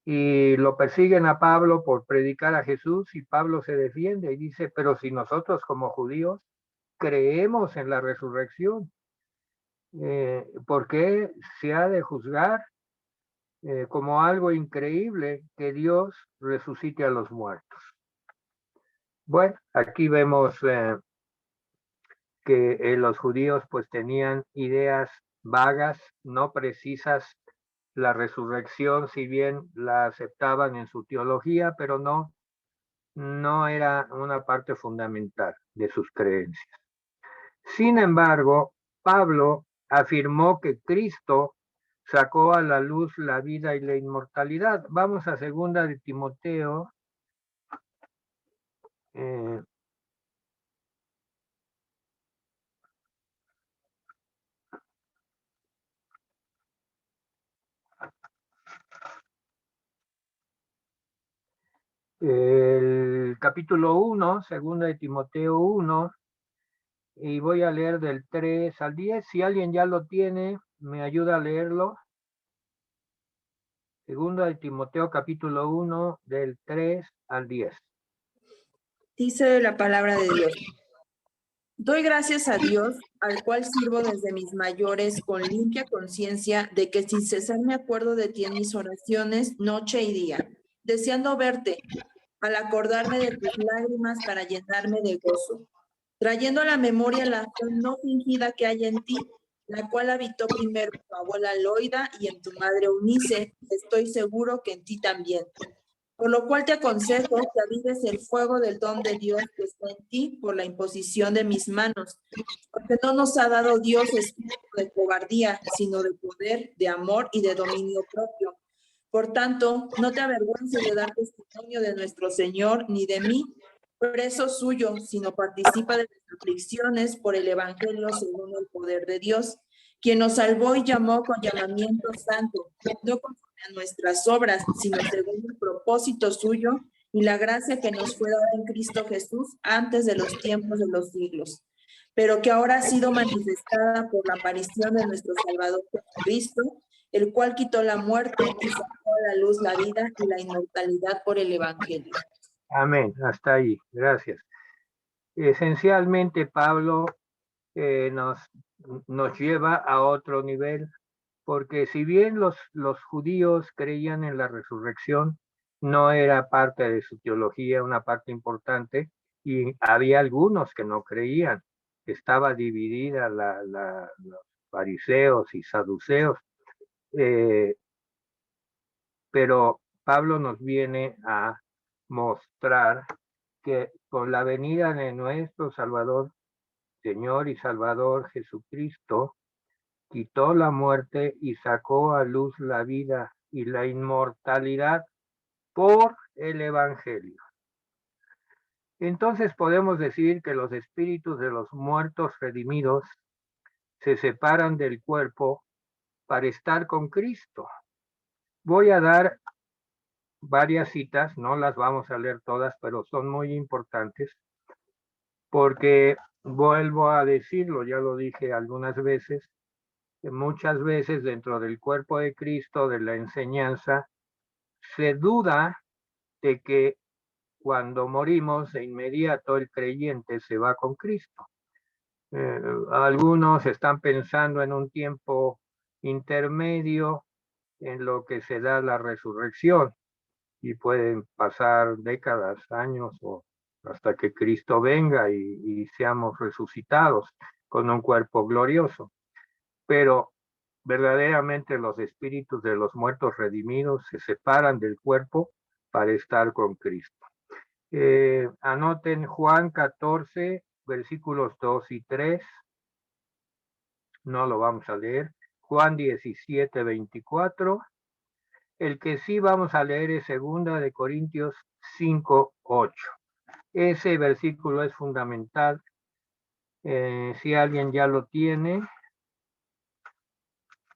Y lo persiguen a Pablo por predicar a Jesús y Pablo se defiende y dice, pero si nosotros como judíos creemos en la resurrección, ¿por qué se ha de juzgar como algo increíble que Dios resucite a los muertos? Bueno, aquí vemos que los judíos pues tenían ideas vagas, no precisas. La resurrección, si bien la aceptaban en su teología, pero no era una parte fundamental de sus creencias. Sin embargo, Pablo afirmó que Cristo sacó a la luz la vida y la inmortalidad. Vamos a segunda de Timoteo. Eh, el capítulo 1, segunda de Timoteo 1, y voy a leer del 3 al 10. Si alguien ya lo tiene, me ayuda a leerlo. Segunda de Timoteo capítulo 1 del 3 al 10. Dice la palabra de Dios. Doy gracias a Dios, al cual sirvo desde mis mayores con limpia conciencia de que sin cesar me acuerdo de ti en mis oraciones noche y día, deseando verte, al acordarme de tus lágrimas para llenarme de gozo, trayendo a la memoria la fe no fingida que hay en ti, la cual habitó primero en tu abuela Loida y en tu madre Eunice, estoy seguro que en ti también. Por lo cual te aconsejo que avives el fuego del don de Dios que está en ti por la imposición de mis manos, porque no nos ha dado Dios espíritu de cobardía, sino de poder, de amor y de dominio propio. Por tanto, no te avergüences de dar testimonio de nuestro Señor ni de mí, preso suyo, sino participa de las aflicciones por el Evangelio según el poder de Dios, quien nos salvó y llamó con llamamiento santo, no conforme a nuestras obras, sino según el propósito suyo y la gracia que nos fue dada en Cristo Jesús antes de los tiempos de los siglos, pero que ahora ha sido manifestada por la aparición de nuestro Salvador Jesucristo, el cual quitó la muerte y sacó a la luz la vida y la inmortalidad por el Evangelio. Amén, hasta ahí, gracias. Esencialmente Pablo nos lleva a otro nivel, porque si bien los judíos creían en la resurrección, no era parte de su teología, una parte importante, y había algunos que no creían. Estaba dividida los fariseos y saduceos, pero Pablo nos viene a mostrar que con la venida de nuestro Salvador, Señor y Salvador Jesucristo, quitó la muerte y sacó a luz la vida y la inmortalidad. por el Evangelio. Entonces podemos decir que los espíritus de los muertos redimidos se separan del cuerpo para estar con Cristo. Voy a dar varias citas, no las vamos a leer todas, pero son muy importantes, porque vuelvo a decirlo, ya lo dije algunas veces, que muchas veces dentro del cuerpo de Cristo, de la enseñanza, se duda de que cuando morimos de inmediato el creyente se va con Cristo. Algunos están pensando en un tiempo intermedio en lo que se da la resurrección y pueden pasar décadas, años o hasta que Cristo venga y seamos resucitados con un cuerpo glorioso. Pero verdaderamente los espíritus de los muertos redimidos se separan del cuerpo para estar con Cristo. Anoten Juan 14, versículos 2 y 3. No lo vamos a leer. Juan 17, 24. El que sí vamos a leer es 2 de Corintios 5, 8. Ese versículo es fundamental. Si alguien ya lo tiene,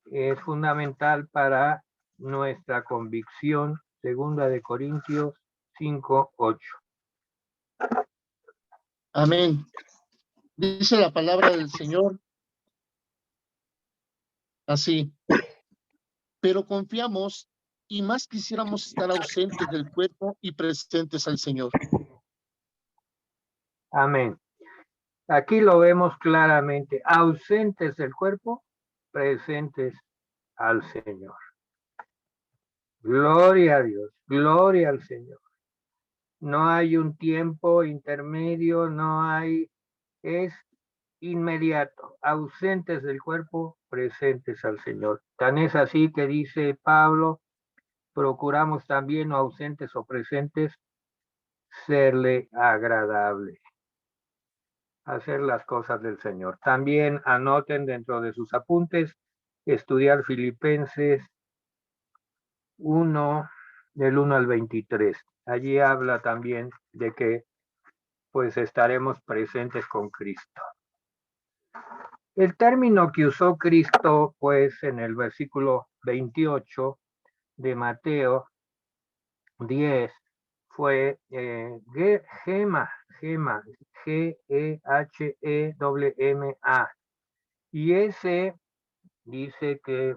es fundamental para nuestra convicción. 2 de Corintios 5, 8. Amén. Dice la palabra del Señor así: pero confiamos y más quisiéramos estar ausentes del cuerpo y presentes al Señor. Amén. Aquí lo vemos claramente, ausentes del cuerpo, presentes al Señor. Gloria a Dios, gloria al Señor. No hay un tiempo intermedio, no hay, es inmediato, ausentes del cuerpo, presentes al Señor. Tan es así que dice Pablo, procuramos también, ausentes o presentes, serle agradable, hacer las cosas del Señor. También anoten dentro de sus apuntes, estudiar Filipenses 1, del 1 al 23. Allí habla también de que pues estaremos presentes con Cristo. El término que usó Cristo, pues en el versículo 28 de Mateo 10, fue gema, G-E-H-E-M-A. Y ese dice que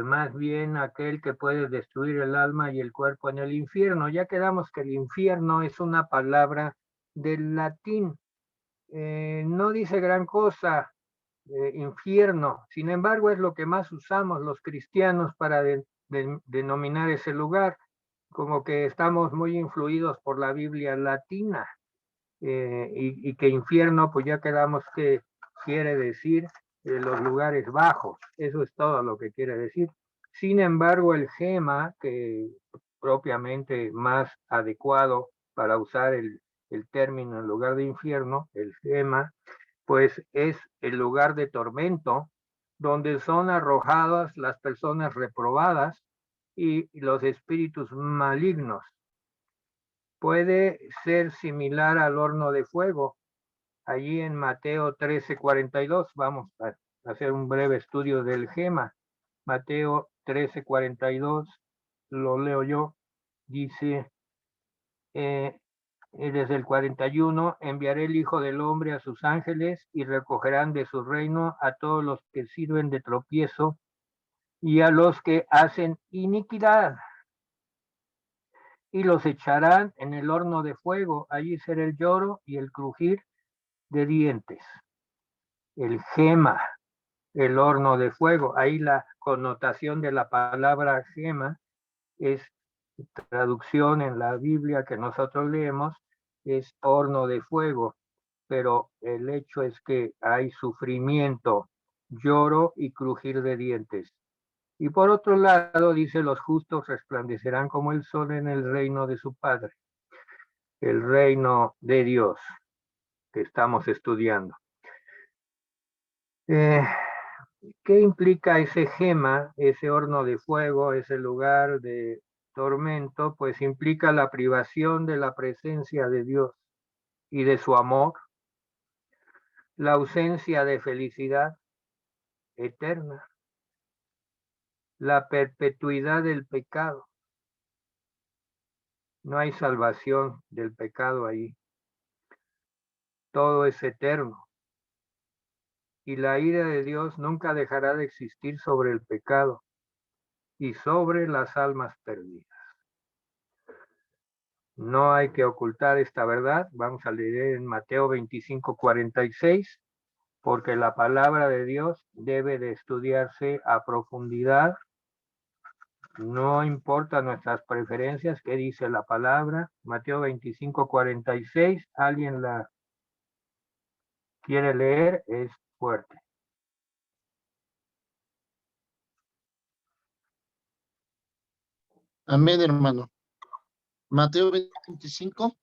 más bien aquel que puede destruir el alma y el cuerpo en el infierno. Ya quedamos que el infierno es una palabra del latín. No dice gran cosa, infierno. Sin embargo, es lo que más usamos los cristianos para denominar ese lugar, como que estamos muy influidos por la Biblia latina, y que infierno, pues ya quedamos que quiere decir los lugares bajos. Eso es todo lo que quiere decir. Sin embargo, el gema, que propiamente más adecuado para usar el término en lugar de infierno, el gema, pues es el lugar de tormento donde son arrojadas las personas reprobadas y los espíritus malignos. Puede ser similar al horno de fuego. Allí en Mateo 13:42 vamos a hacer un breve estudio del gema. Mateo 13:42, lo leo yo, dice desde el 41, enviaré el Hijo del Hombre a sus ángeles y recogerán de su reino a todos los que sirven de tropiezo y a los que hacen iniquidad, y los echarán en el horno de fuego. Allí será el lloro y el crujir de dientes. El gema, el horno de fuego. Ahí la connotación de la palabra gema es traducción en la Biblia que nosotros leemos, es horno de fuego, pero el hecho es que hay sufrimiento, lloro y crujir de dientes. Y por otro lado, dice, los justos resplandecerán como el sol en el reino de su Padre, el reino de Dios que estamos estudiando. ¿Qué implica ese gema, ese horno de fuego, ese lugar de tormento, pues implica la privación de la presencia de Dios y de su amor, la ausencia de felicidad eterna, la perpetuidad del pecado. No hay salvación del pecado ahí. Todo es eterno. Y la ira de Dios nunca dejará de existir sobre el pecado y sobre las almas perdidas. No hay que ocultar esta verdad. Vamos a leer en Mateo 25:46, porque la palabra de Dios debe de estudiarse a profundidad. No importa nuestras preferencias, ¿qué dice la palabra? Mateo 25:46, ¿alguien la quiere leer? Es fuerte. Amén, hermano. Mateo 25,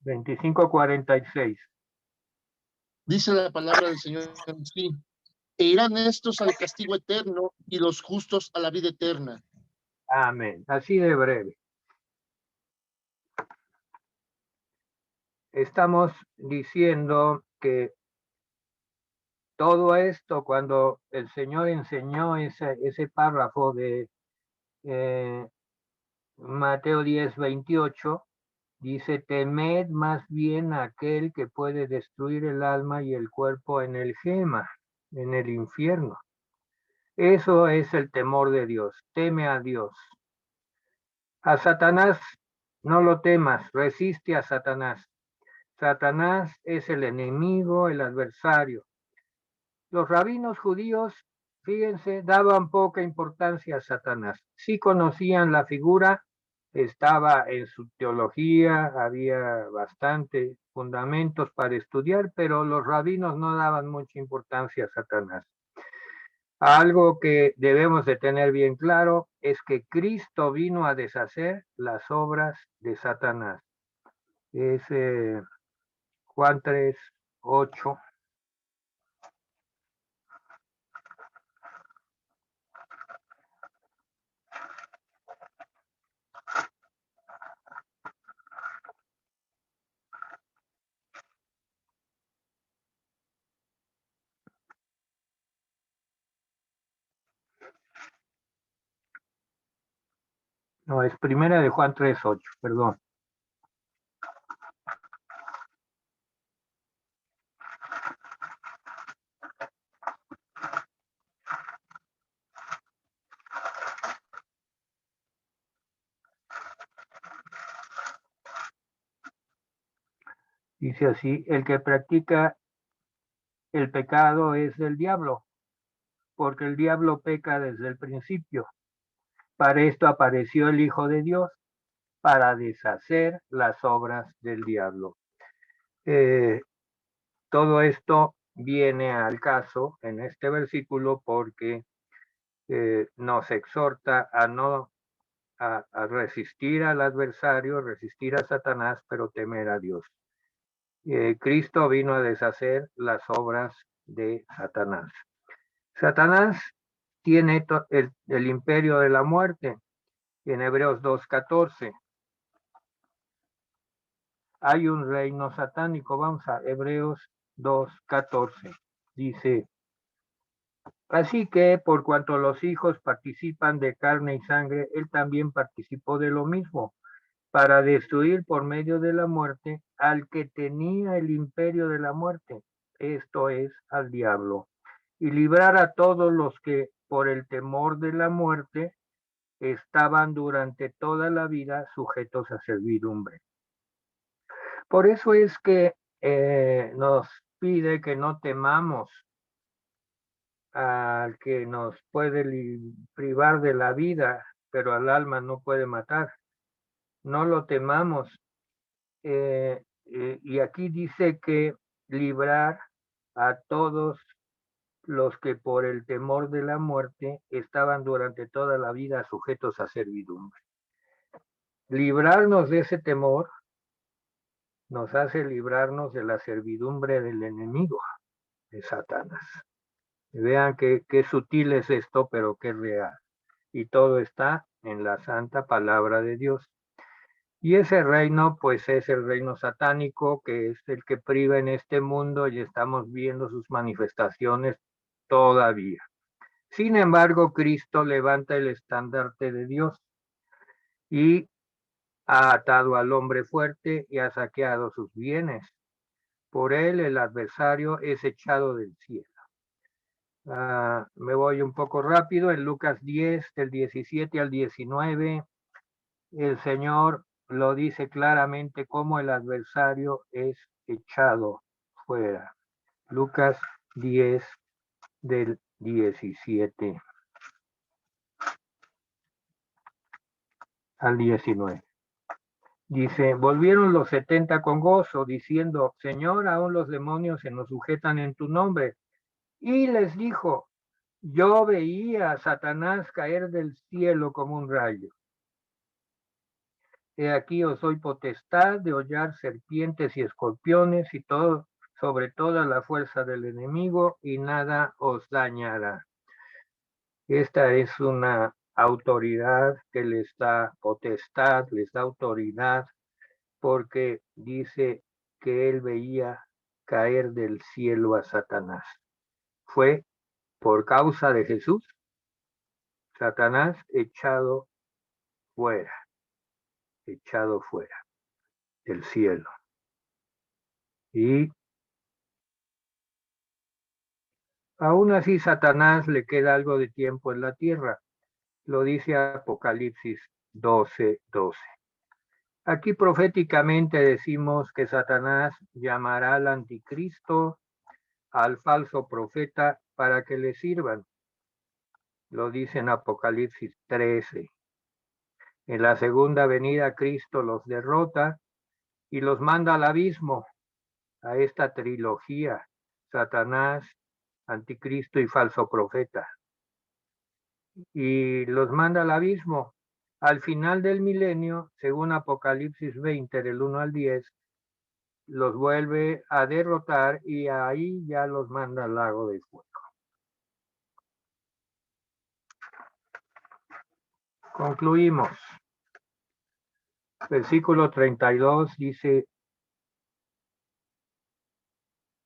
25:46. dice la palabra del Señor así: e irán estos al castigo eterno y los justos a la vida eterna. Amén. Así de breve. Estamos diciendo que todo esto, cuando el Señor enseñó ese párrafo de Mateo 10:28, dice: temed más bien a aquel que puede destruir el alma y el cuerpo en el gema, en el infierno. Eso es el temor de Dios. Teme a Dios. A Satanás no lo temas, resiste a Satanás. Satanás es el enemigo, el adversario. Los rabinos judíos, fíjense, daban poca importancia a Satanás. Sí conocían la figura, estaba en su teología, había bastante fundamentos para estudiar, pero los rabinos no daban mucha importancia a Satanás. Algo que debemos de tener bien claro es que Cristo vino a deshacer las obras de Satanás. Es Juan 3:8. No, es primera de Juan 3:8, perdón. Dice así: el que practica el pecado es del diablo, porque el diablo peca desde el principio. Para esto apareció el Hijo de Dios, para deshacer las obras del diablo. Todo esto viene al caso en este versículo porque nos exhorta a resistir al adversario, resistir a Satanás, pero temer a Dios. Cristo vino a deshacer las obras de Satanás. Satanás tiene el imperio de la muerte en Hebreos 2:14. Hay un reino satánico. Vamos a Hebreos 2:14. Dice: así que por cuanto los hijos participan de carne y sangre, él también participó de lo mismo, para destruir por medio de la muerte al que tenía el imperio de la muerte, esto es, al diablo, y librar a todos los que por el temor de la muerte estaban durante toda la vida sujetos a servidumbre. Por eso es que nos pide que no temamos al que nos puede privar de la vida, pero al alma no puede matar. No lo temamos. Y aquí dice que librar a todos los que por el temor de la muerte estaban durante toda la vida sujetos a servidumbre. Librarnos de ese temor nos hace librarnos de la servidumbre del enemigo, de Satanás. Vean qué sutil es esto, pero qué real. Y todo está en la santa palabra de Dios. Y ese reino, pues es el reino satánico, que es el que priva en este mundo y estamos viendo sus manifestaciones todavía. Sin embargo, Cristo levanta el estandarte de Dios y ha atado al hombre fuerte y ha saqueado sus bienes. Por él el adversario es echado del cielo. Me voy un poco rápido. En Lucas 10, del 17 al 19, el Señor lo dice claramente cómo el adversario es echado fuera. Lucas 10, del 17 al 19. Dice, volvieron los 70 con gozo, diciendo, Señor, aún los demonios se nos sujetan en tu nombre. Y les dijo, yo veía a Satanás caer del cielo como un rayo. He aquí os doy potestad de hollar serpientes y escorpiones y todo, sobre toda la fuerza del enemigo, y nada os dañará. Esta es una autoridad que les da potestad, les da autoridad, porque dice que él veía caer del cielo a Satanás. Fue por causa de Jesús, Satanás echado fuera del cielo. Y aún así Satanás le queda algo de tiempo en la tierra. Lo dice Apocalipsis 12:12. Aquí proféticamente decimos que Satanás llamará al anticristo, al falso profeta, para que le sirvan. Lo dice en Apocalipsis 13. En la segunda venida Cristo los derrota y los manda al abismo, a esta trilogía, Satanás, anticristo y falso profeta. Y los manda al abismo. Al final del milenio, según Apocalipsis 20, del 1 al 10, los vuelve a derrotar y ahí ya los manda al lago de fuego. Concluimos. Versículo 32 dice,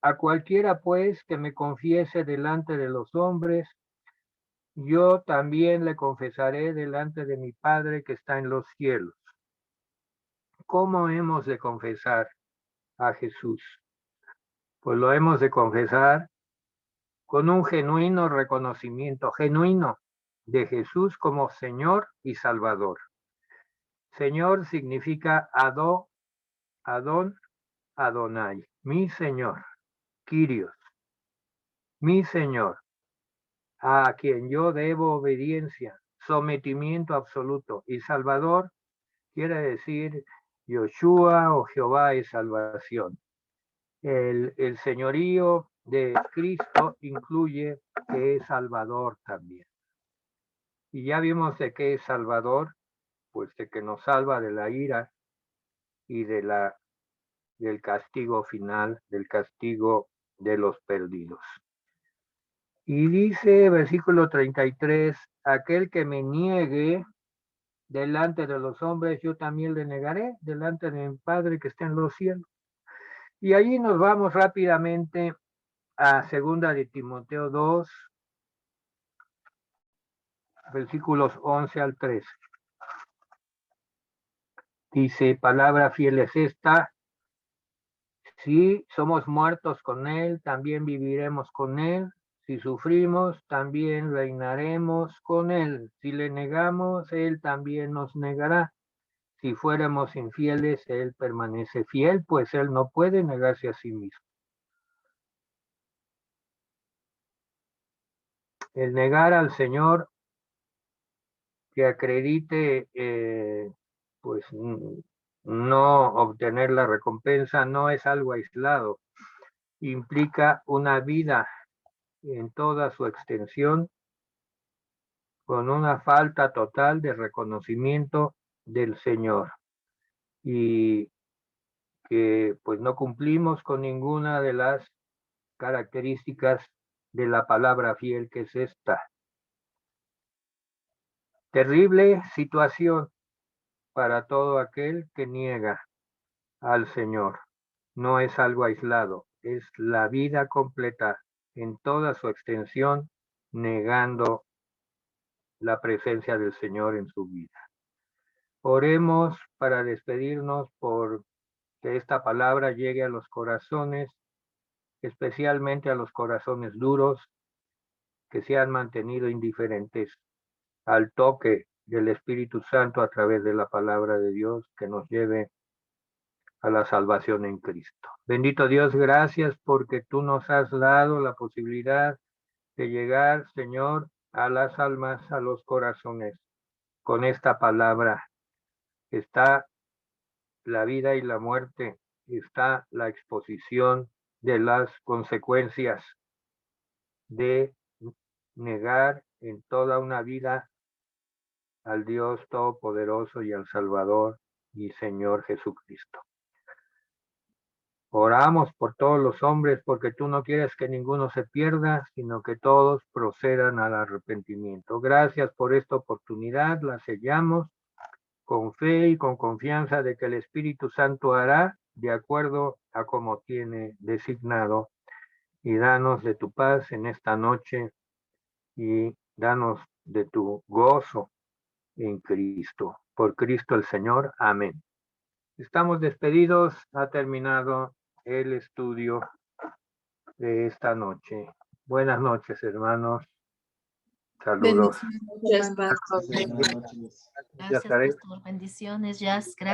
a cualquiera pues que me confiese delante de los hombres, yo también le confesaré delante de mi Padre que está en los cielos. ¿Cómo hemos de confesar a Jesús? Pues lo hemos de confesar con un genuino reconocimiento, genuino, de Jesús como Señor y Salvador. Señor significa Adón, Adonai, mi Señor, Kyrios, mi Señor, a quien yo debo obediencia, sometimiento absoluto, y Salvador quiere decir Yoshua o Jehová es salvación. El señorío de Cristo incluye que es Salvador también. Y ya vimos de qué es Salvador, pues de que nos salva de la ira y del castigo final, del castigo de los perdidos. Y dice, versículo 33, aquel que me niegue delante de los hombres, yo también le negaré delante de mi Padre que está en los cielos. Y allí nos vamos rápidamente a 2 de Timoteo 2, versículos 11 al 13. Dice, palabra fiel es esta, si somos muertos con él, también viviremos con él. Si sufrimos, también reinaremos con él. Si le negamos, él también nos negará. Si fuéramos infieles, él permanece fiel, pues él no puede negarse a sí mismo. El negar al Señor que acredite, pues no obtener la recompensa no es algo aislado. Implica una vida en toda su extensión, con una falta total de reconocimiento del Señor y que pues no cumplimos con ninguna de las características de la palabra fiel, que es esta. Terrible situación para todo aquel que niega al Señor. No es algo aislado, es la vida completa en toda su extensión, negando la presencia del Señor en su vida. Oremos para despedirnos, por que esta palabra llegue a los corazones, especialmente a los corazones duros que se han mantenido indiferentes al toque del Espíritu Santo a través de la palabra de Dios, que nos lleve a la salvación en Cristo. Bendito Dios, gracias porque tú nos has dado la posibilidad de llegar, Señor, a las almas, a los corazones. Con esta palabra está la vida y la muerte, está la exposición de las consecuencias de negar en toda una vida al Dios Todopoderoso y al Salvador y Señor Jesucristo. Oramos por todos los hombres, porque tú no quieres que ninguno se pierda, sino que todos procedan al arrepentimiento. Gracias por esta oportunidad, la sellamos con fe y con confianza de que el Espíritu Santo hará de acuerdo a como tiene designado. Y danos de tu paz en esta noche y danos de tu gozo en Cristo. Por Cristo el Señor. Amén. Estamos despedidos. Ha terminado el estudio de esta noche. Buenas noches, hermanos. Saludos. Bendiciones, hermano. Buenas noches. Gracias, pastor. Bendiciones, Jazz. Gracias.